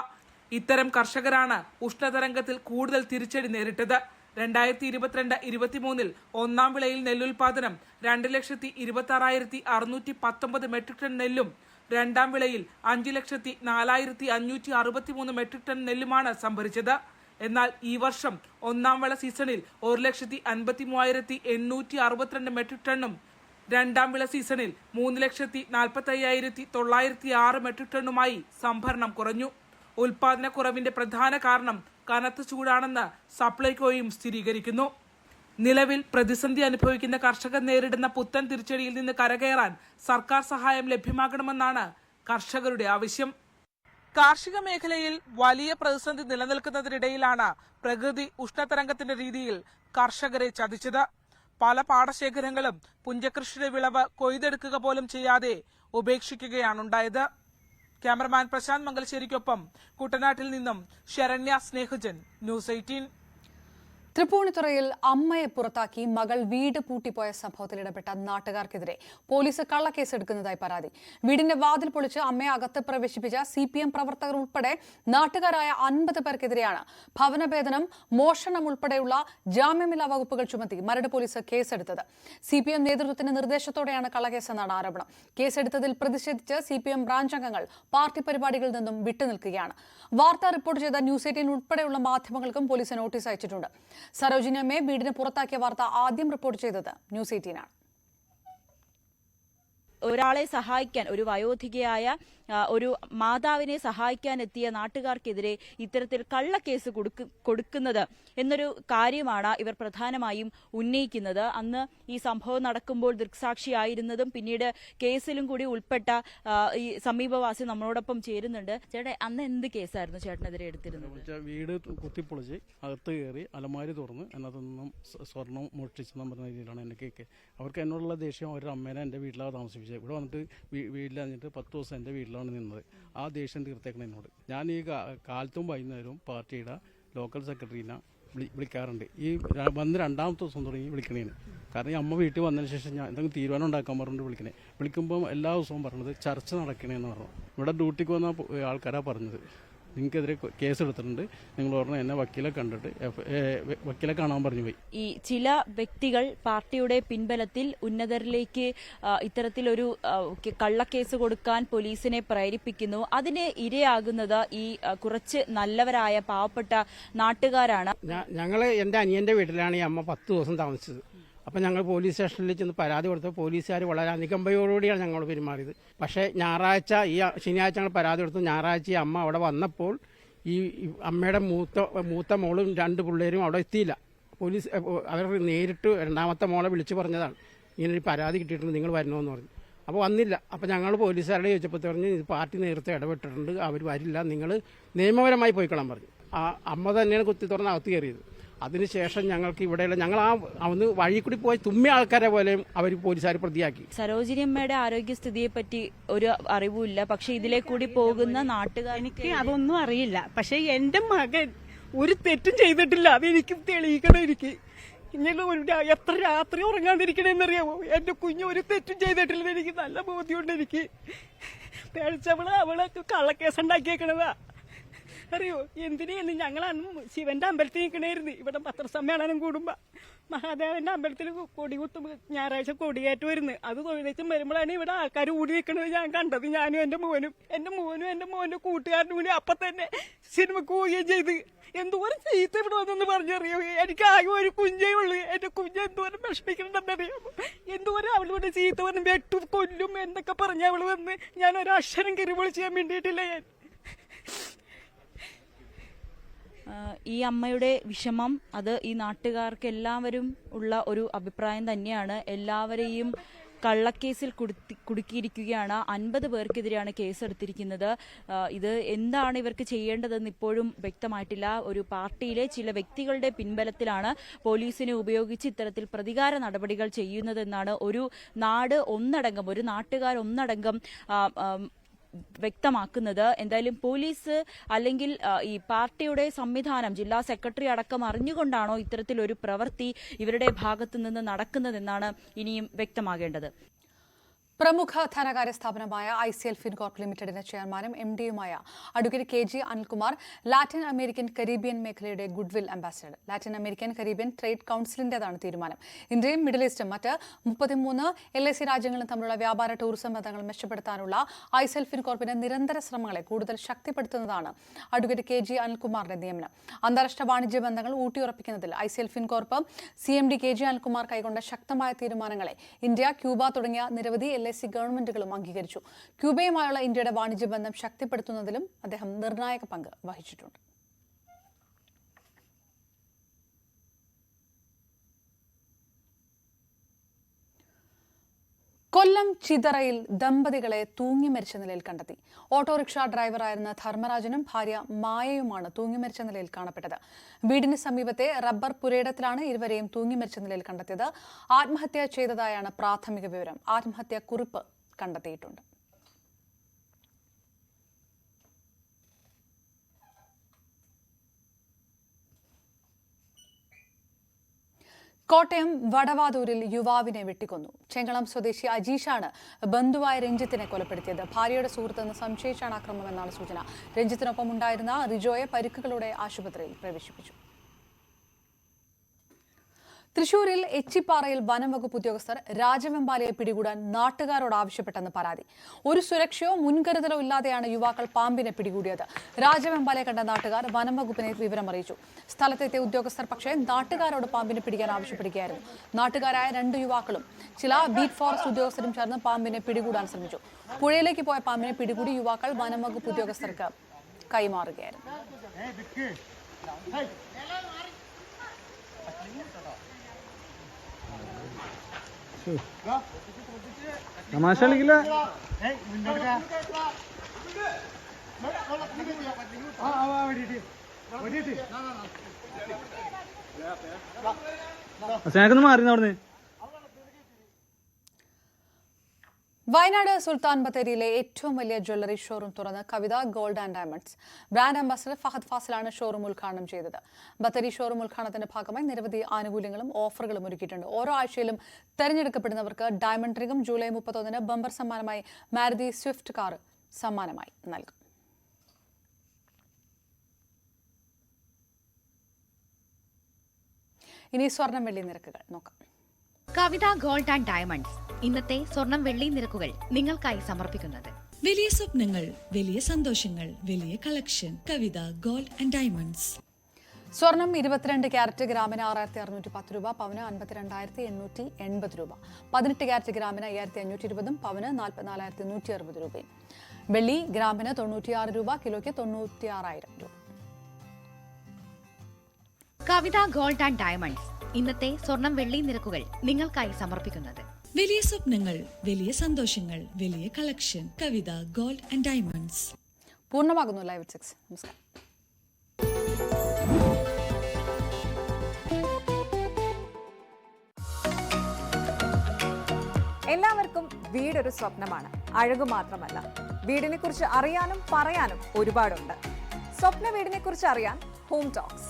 ഇത്തരം കർഷകരാണ് ഉഷ്ണതരംഗത്തിൽ കൂടുതൽ തിരിച്ചടി നേരിട്ടത്. 2022-23 ഒന്നാം വിളയിൽ നെല്ലുൽപാദനം 2,26,619 മെട്രിക് ടൺ നെല്ലും രണ്ടാം വിളയിൽ 5,04,563 മെട്രിക് ടൺ നെല്ലുമാണ് സംഭരിച്ചത്. എന്നാൽ ഈ വർഷം ഒന്നാം വിള സീസണിൽ 1,53,862 മെട്രിക് ടണ്ണും രണ്ടാം വിള സീസണിൽ 3,45,906 മെട്രിക് ടണ്ണുമായി സംഭരണം കുറഞ്ഞു. ഉൽപാദന കുറവിന്റെ പ്രധാന കാരണം കനത്ത ചൂടാണെന്ന് സപ്ലൈകോയും സ്ഥിരീകരിക്കുന്നു. നിലവിൽ പ്രതിസന്ധി അനുഭവിക്കുന്ന കർഷകർ നേരിടുന്ന പുത്തൻ തിരിച്ചടിയിൽ നിന്ന് കരകയറാൻ സർക്കാർ സഹായം ലഭ്യമാക്കണമെന്നാണ് കർഷകരുടെ ആവശ്യം. കാർഷിക മേഖലയിൽ വലിയ പ്രതിസന്ധി നിലനിൽക്കുന്നതിനിടയിലാണ് പ്രകൃതി ഉഷ്ണതരംഗത്തിന്റെ രീതിയിൽ കർഷകരെ ചതിച്ചത്. പല പാടശേഖരങ്ങളും പുഞ്ചകൃഷിയുടെ വിളവ് കൊയ്തെടുക്കുക പോലും ചെയ്യാതെ ഉപേക്ഷിക്കുകയാണുണ്ടായത്. ക്യാമറമാൻ പ്രശാന്ത് മംഗലശ്ശേരിക്കൊപ്പം കുട്ടനാട്ടിൽ നിന്നും ശരണ്യ സ്നേഹജൻ, ന്യൂസ് 18. തൃപ്പൂണിത്തുറയിൽ അമ്മയെ പുറത്താക്കി മകൾ വീട് പൂട്ടിപ്പോയ സംഭവത്തിൽ ഇടപെട്ട നാട്ടുകാർക്കെതിരെ പോലീസ് കള്ളക്കേസ് എടുക്കുന്നതായി പരാതി. വീടിന്റെ വാതിൽ പൊളിച്ച് അമ്മയെ അകത്ത് പ്രവേശിപ്പിച്ച CPM പ്രവർത്തകർ ഉൾപ്പെടെ നാട്ടുകാരായ 50 പേർക്കെതിരെയാണ് ഭവനഭേദനം, മോഷണം ഉൾപ്പെടെയുള്ള ജാമ്യമില്ലാ വകുപ്പുകൾ ചുമത്തി മരട് പോലീസ് കേസെടുത്തത്. CPM നേതൃത്വത്തിന്റെ നിർദ്ദേശത്തോടെയാണ് കള്ളക്കേസെന്നാണ് ആരോപണം. കേസെടുത്തതിൽ പ്രതിഷേധിച്ച് CPM ബ്രാഞ്ച് അംഗങ്ങൾ പാർട്ടി പരിപാടികളിൽ നിന്നും വിട്ടുനിൽക്കുകയാണ്. വാർത്ത റിപ്പോർട്ട് ചെയ്ത ന്യൂസ് 18 ഉൾപ്പെടെയുള്ള മാധ്യമങ്ങൾക്കും പോലീസ് നോട്ടീസ് അയച്ചിട്ടുണ്ട്. സരോജിനി അമ്മയെ വീടിന് പുറത്താക്കിയ വാർത്ത ആദ്യം റിപ്പോർട്ട് ചെയ്തത് ന്യൂസ് 18 ആണ്. ഒരാളെ സഹായിക്കാൻ, ഒരു വയോധികയായ ഒരു മാതാവിനെ സഹായിക്കാൻ എത്തിയ നാട്ടുകാർക്കെതിരെ ഇത്തരത്തിൽ കള്ളക്കേസ് കൊടുക്കുന്നത് എന്നൊരു കാര്യമാണ് ഇവർ പ്രധാനമായും ഉന്നയിക്കുന്നത്. അന്ന് ഈ സംഭവം നടക്കുമ്പോൾ ദൃക്സാക്ഷിയായിരുന്നതും പിന്നീട് കേസിലും കൂടി ഉൾപ്പെട്ട ഈ സമീപവാസി നമ്മളോടൊപ്പം ചേരുന്നുണ്ട്. ചേട്ടാ, അന്ന് എന്ത് കേസായിരുന്നു ചേട്ടനെതിരെ എടുത്തിരുന്നത്? വീട് കുത്തിപ്പൊളിച്ച് അകത്ത് കയറി അലമാരി തുറന്ന് അതിനകത്ത് നിന്നും സ്വർണം മോഷ്ടിച്ചെന്ന് പറഞ്ഞ രീതിയിലാണ് എന്നെ കേക്ക്. അവർക്ക് എന്നോടുള്ള ദേഷ്യം അവരുടെ അമ്മേനെ എൻ്റെ വീട്ടിലാണ് താമസിപ്പിച്ചത്. ഇവിടെ വന്നിട്ട് വീട്ടിലഞ്ഞിട്ട് 10 ദിവസം എൻ്റെ വീട്ടിലാണ് നിന്നത്. ആ ദേഷ്യം തീർത്തേക്കണം എന്നോട്. ഞാൻ ഈ കാലത്തും വൈകുന്നേരവും പാർട്ടിയുടെ ലോക്കൽ സെക്രട്ടറിനെ വിളിക്കാറുണ്ട്. ഈ വന്ന് 2ാമത്തെ ദിവസം തുടങ്ങി വിളിക്കണേന്. കാരണം ഈ അമ്മ വീട്ടിൽ വന്നതിന് ശേഷം ഞാൻ എന്തെങ്കിലും തീരുമാനം ഉണ്ടാക്കാൻ പറഞ്ഞിട്ട് വിളിക്കണേ. വിളിക്കുമ്പോൾ എല്ലാ ദിവസവും പറഞ്ഞത് ചർച്ച നടക്കണേന്ന് പറഞ്ഞു. ഇവിടെ ഡ്യൂട്ടിക്ക് വന്ന ആൾക്കാരാണ് പറഞ്ഞത്, നിങ്ങൾക്കെതിരെ കേസ് എടുത്തിട്ടുണ്ട്, നിങ്ങൾ പറഞ്ഞ എന്നെ വക്കീലെ കണ്ടിട്ട് വക്കീലെ കാണാൻ പറഞ്ഞു പോയി. ഈ ചില വ്യക്തികൾ പാർട്ടിയുടെ പിൻബലത്തിൽ ഉന്നതരിലേക്ക് ഇത്തരത്തിലൊരു കള്ളക്കേസ് കൊടുക്കാൻ പോലീസിനെ പ്രേരിപ്പിക്കുന്നു. അതിന് ഇരയാകുന്നത് ഈ കുറച്ച് നല്ലവരായ പാവപ്പെട്ട നാട്ടുകാരാണ്. എൻ്റെ അനിയന്റെ വീട്ടിലാണ് ഈ അമ്മ 10 ദിവസം താമസിച്ചത്. അപ്പം ഞങ്ങൾ പോലീസ് സ്റ്റേഷനിൽ ചെന്ന് പരാതി കൊടുത്തപ്പോൾ പോലീസുകാർ വളരെ അനുകമ്പയോടുകൂടിയാണ് ഞങ്ങളോട് പെരുമാറിയത്. പക്ഷേ ശനിയാഴ്ച ഞങ്ങൾ പരാതി കൊടുത്തു. ഞായറാഴ്ച ഈ അമ്മ അവിടെ വന്നപ്പോൾ ഈ അമ്മയുടെ മൂത്ത മോളും 2 പിള്ളേരും അവിടെ എത്തിയില്ല. പോലീസ് അവർ നേരിട്ട് 2ാമത്തെ മോളെ വിളിച്ചു പറഞ്ഞതാണ്, ഇങ്ങനൊരു പരാതി കിട്ടിയിട്ടുണ്ട്, നിങ്ങൾ വരണമെന്ന് പറഞ്ഞു. അപ്പോൾ വന്നില്ല. അപ്പോൾ ഞങ്ങൾ പോലീസുകാരുടെ ചോദിച്ചപ്പോൾ പറഞ്ഞ് ഇത് പാർട്ടി നേരത്തെ ഇടപെട്ടിട്ടുണ്ട്, അവർ വരില്ല, നിങ്ങൾ നിയമപരമായി പോയിക്കൊള്ളാൻ പറഞ്ഞു. ആ അമ്മ തന്നെയാണ് കുത്തി തുറന്ന് അകത്ത് കയറിയത്. അതിനുശേഷം ഞങ്ങൾക്ക് ഇവിടെയുള്ള ഞങ്ങൾ ഒന്ന് വഴി കൂടി പോയി തുമ്മിയ ആൾക്കാരെ പോലെയും അവർ പോലീസുകാർ പ്രതിയാക്കി. സരോജിനി അമ്മയുടെ ആരോഗ്യസ്ഥിതിയെ പറ്റി ഒരു അറിവുമില്ല, പക്ഷെ ഇതിലെ കൂടി പോകുന്ന നാട്ടുകാർ എനിക്ക് അതൊന്നും അറിയില്ല. പക്ഷെ എന്റെ മകൻ ഒരു തെറ്റും ചെയ്തിട്ടില്ല, അതെനിക്ക് തെളിയിക്കണം. എനിക്ക് ഇങ്ങനെ എത്ര രാത്രി ഉറങ്ങാതിരിക്കണേന്നറിയാമോ? എന്റെ കുഞ്ഞ് ഒരു തെറ്റും ചെയ്തിട്ടില്ലെന്ന് എനിക്ക് നല്ല ബോധ്യമുണ്ട്. എനിക്ക് അവളൊക്കെ കള്ളക്കേസ് ഉണ്ടാക്കിയേക്കണതാ. അറിയോ എന്തിനാന്ന്? ഞങ്ങളന്ന് ശിവന്റെ അമ്പലത്തിൽ നിൽക്കണായിരുന്നു. ഇവിടെ പത്രസമ്മേളനം കൂടുമ്പോ മഹാദേവന്റെ അമ്പലത്തിൽ കൊടികുത്തും ഞായറാഴ്ച കൊടിയേറ്റ് വരുന്നു. അത് തൊഴിലേച്ചും വരുമ്പോഴാണ് ഇവിടെ ആൾക്കാർ കൂടി നിൽക്കുന്നത് ഞാൻ കണ്ടത്. ഞാനും എന്റെ മോന്റെ കൂട്ടുകാരനും കൂടി അപ്പൊ തന്നെ സിനിമക്ക് പോവുകയും ചെയ്ത്. എന്തോരം ചീത്ത ഇവിടെ വന്നെന്ന് പറഞ്ഞറിയോ? എനിക്ക് ആകെ ഒരു കുഞ്ഞേ ഉള്ളു. എന്റെ കുഞ്ഞ് എന്തോരം വിഷമിക്കണമെന്നറിയാമോ? എന്തോരം അവളോട് ചീത്ത പറഞ്ഞ് വെട്ടു കൊല്ലും എന്നൊക്കെ പറഞ്ഞ അവള് വന്ന് ഞാൻ ഒരക്ഷരം കിരുവിളി ചെയ്യാൻ വേണ്ടിയിട്ടില്ല. ഞാൻ ഈ അമ്മയുടെ വിഷമം അത് ഈ നാട്ടുകാർക്ക് എല്ലാവരും ഉള്ള ഒരു അഭിപ്രായം തന്നെയാണ്. എല്ലാവരെയും കള്ളക്കേസിൽ കുടുക്കിയിരിക്കുകയാണ്. 50 പേർക്കെതിരെയാണ് കേസെടുത്തിരിക്കുന്നത്. ഇത് എന്താണ് ഇവർക്ക് ചെയ്യേണ്ടതെന്ന് ഇപ്പോഴും വ്യക്തമായിട്ടില്ല. ഒരു പാർട്ടിയിലെ ചില വ്യക്തികളുടെ പിൻബലത്തിലാണ് പോലീസിനെ ഉപയോഗിച്ച് ഇത്തരത്തിൽ പ്രതികാര നടപടികൾ ചെയ്യുന്നതെന്നാണ് ഒരു നാട് ഒന്നടങ്കം, ഒരു നാട്ടുകാർ ഒന്നടങ്കം വ്യക്തമാക്കുന്നത്. എന്തായാലും പോലീസ് അല്ലെങ്കിൽ ഈ പാർട്ടിയുടെ സംവിധാനം, ജില്ലാ സെക്രട്ടറി അടക്കം അറിഞ്ഞുകൊണ്ടാണോ ഇത്തരത്തിലൊരു പ്രവൃത്തി ഇവരുടെ ഭാഗത്തു നിന്ന് നടക്കുന്നതെന്നാണ് ഇനിയും വ്യക്തമാകേണ്ടത്. പ്രമുഖ ധനകാര്യ സ്ഥാപനമായ ICL ഫിൻകോർപ്പ് ലിമിറ്റഡിന്റെ ചെയർമാനും MD-യുമായ advocate KG Anilkumar Latin American Caribbean മേഖലയുടെ goodwill ambassador. Latin American Caribbean trade കൌൺസിലിന്റേതാണ് തീരുമാനം. ഇന്ത്യയും മിഡിൽ ഈസ്റ്റും മറ്റ് 33 LAC രാജ്യങ്ങളും തമ്മിലുള്ള വ്യാപാര ടൂറിസം ബന്ധങ്ങൾ മെച്ചപ്പെടുത്താനുള്ള ICL ഫിൻകോർപ്പിന്റെ നിരന്തര ശ്രമങ്ങളെ കൂടുതൽ ശക്തിപ്പെടുത്തുന്നതാണ് അഡ്വക്കേറ്റ് KG അനിൽകുമാറിന്റെ നിയമനം. അന്താരാഷ്ട്ര വാണിജ്യ ബന്ധങ്ങൾ ഊട്ടിയുറപ്പിക്കുന്നതിൽ ICL Fincorp CMD KG Anilkumar കൈക്കൊണ്ട ശക്തമായ തീരുമാനങ്ങളെ ഇന്ത്യ, ക്യൂബ തുടങ്ങിയ നിരവധി LAC ഗവൺമെന്റുകളും അംഗീകരിച്ചു. ക്യൂബയുമായുള്ള ഇന്ത്യയുടെ വാണിജ്യ ബന്ധം ശക്തിപ്പെടുത്തുന്നതിലും അദ്ദേഹം നിർണായക പങ്ക് വഹിച്ചിട്ടുണ്ട്. കൊല്ലം ചിതറയിൽ ദമ്പതികളെ തൂങ്ങി മരിച്ച നിലയിൽ കണ്ടെത്തി. ഓട്ടോറിക്ഷ ഡ്രൈവറായിരുന്ന ധർമ്മരാജനും ഭാര്യ മായയുമാണ് തൂങ്ങി മരിച്ച നിലയിൽ കാണപ്പെട്ടത്. വീടിന് സമീപത്തെ റബ്ബർ പുരയിടത്തിലാണ് ഇരുവരെയും തൂങ്ങി മരിച്ച നിലയിൽ കണ്ടെത്തിയത്. ആത്മഹത്യ ചെയ്തതായാണ് പ്രാഥമിക വിവരം. ആത്മഹത്യാ കുറിപ്പ് കണ്ടെത്തിയിട്ടുണ്ട്. കോട്ടയം വടവാതൂരിൽ യുവാവിനെ വെട്ടിക്കൊന്നു. ചെങ്കളം സ്വദേശി അജീഷാണ് ബന്ധുവായ രഞ്ജിത്തിനെ കൊലപ്പെടുത്തിയത്. ഭാര്യയുടെ സുഹൃത്തെന്ന് സംശയിച്ചാണ് ആക്രമണമെന്നാണ് സൂചന. രഞ്ജിത്തിനൊപ്പം ഉണ്ടായിരുന്ന റിജോയെ പരിക്കുകളോടെ ആശുപത്രിയിൽ പ്രവേശിപ്പിച്ചു. തൃശൂരിൽ എച്ചിപ്പാറയിൽ വനം വകുപ്പ് ഉദ്യോഗസ്ഥർ രാജവെമ്പാലയെ പിടികൂടാൻ നാട്ടുകാരോട് ആവശ്യപ്പെട്ടെന്ന് പരാതി. ഒരു സുരക്ഷയോ മുൻകരുതലോ ഇല്ലാതെയാണ് യുവാക്കൾ പാമ്പിനെ പിടികൂടിയത്. രാജവെമ്പാലയെ കണ്ട നാട്ടുകാർ വനം വകുപ്പിനെ വിവരമറിയിച്ചു. സ്ഥലത്തെത്തിയ ഉദ്യോഗസ്ഥർ പക്ഷേ നാട്ടുകാരോട് പാമ്പിനെ പിടിക്കാൻ ആവശ്യപ്പെടുകയായിരുന്നു. നാട്ടുകാരായ 2 യുവാക്കളും ചില ബീറ്റ് ഫോറസ്റ്റ് ഉദ്യോഗസ്ഥരും ചേർന്ന് പാമ്പിനെ പിടികൂടാൻ ശ്രമിച്ചു. പുഴയിലേക്ക് പോയ പാമ്പിനെ പിടികൂടി യുവാക്കൾ വനം വകുപ്പ് ഉദ്യോഗസ്ഥർക്ക് കൈമാറുകയായിരുന്നു. തമാശ കളിക്കില്ല. അച്ഛനൊന്ന് മാറി അവിടുന്ന്. വയനാട് സുൽത്താൻ ബത്തേരിയിലെ ഏറ്റവും വലിയ ജ്വല്ലറി ഷോറൂം തുറന്ന് Kavitha gold and diamonds. Brand ambassador Fahadh ഫാസിലാണ് ഷോറൂം ഉദ്ഘാടനം ചെയ്തത്. ബത്തേരി ഷോറൂം ഉദ്ഘാടനത്തിന്റെ ഭാഗമായി നിരവധി ആനുകൂല്യങ്ങളും ഓഫറുകളും ഒരുക്കിയിട്ടുണ്ട്. ഓരോ ആഴ്ചയിലും തെരഞ്ഞെടുക്കപ്പെടുന്നവർക്ക് ഡയമണ്ട് റിംഗും ജൂലൈ 31-ന് ബമ്പർ സമ്മാനമായി മാരുതി സ്വിഫ്റ്റ് കാർ സമ്മാനമായി നൽകും. ഇനി സ്വർണം വെള്ളി നിരക്കുകൾ നോക്കാം. കവിത ഗോൾഡ് ആൻഡ് ഡയമണ്ട്സ് ഇന്നത്തെ സ്വർണം വെള്ളി നിരക്കുകൾ നിങ്ങൾക്കായി സമർപ്പിക്കുന്നത്. വലിയ സ്വപ്നങ്ങൾ, വലിയ സന്തോഷങ്ങൾ, വലിയ collection. Kavitha gold and diamonds. സ്വർണം 22 ക്യാരറ്റ് ഗ്രാമിന് 6610 രൂപ, പവന് 52,880 രൂപ. 18 ക്യാരറ്റ് ഗ്രാമിന് 5520, പവന് 44,160 രൂപയും. വെള്ളി ഗ്രാമിന് 96 രൂപ, കിലോയ്ക്ക് 96,000 രൂപ. കവിത ഗോൾഡ് ആൻഡ് ഡയമണ്ട്സ് ഇന്നത്തെ സ്വർണം വെള്ളി നിരക്കുകൾ നിങ്ങൾക്കായി സമർപ്പിക്കുന്നത്. വലിയ സ്വപ്നങ്ങൾ, വലിയ സന്തോഷങ്ങൾ, വലിയ collection. Kavitha gold and diamonds. പൂർണ്ണമാകുന്നു ലൈവ് 6. നമസ്കാരം. എല്ലാവർക്കും വീടൊരു സ്വപ്നമാണ്. അഴകു മാത്രമല്ല, വീടിനെ കുറിച്ച് അറിയാനും പറയാനും ഒരുപാടുണ്ട്. സ്വപ്ന വീടിനെ കുറിച്ച് അറിയാൻ ഹോം ടോക്സ്.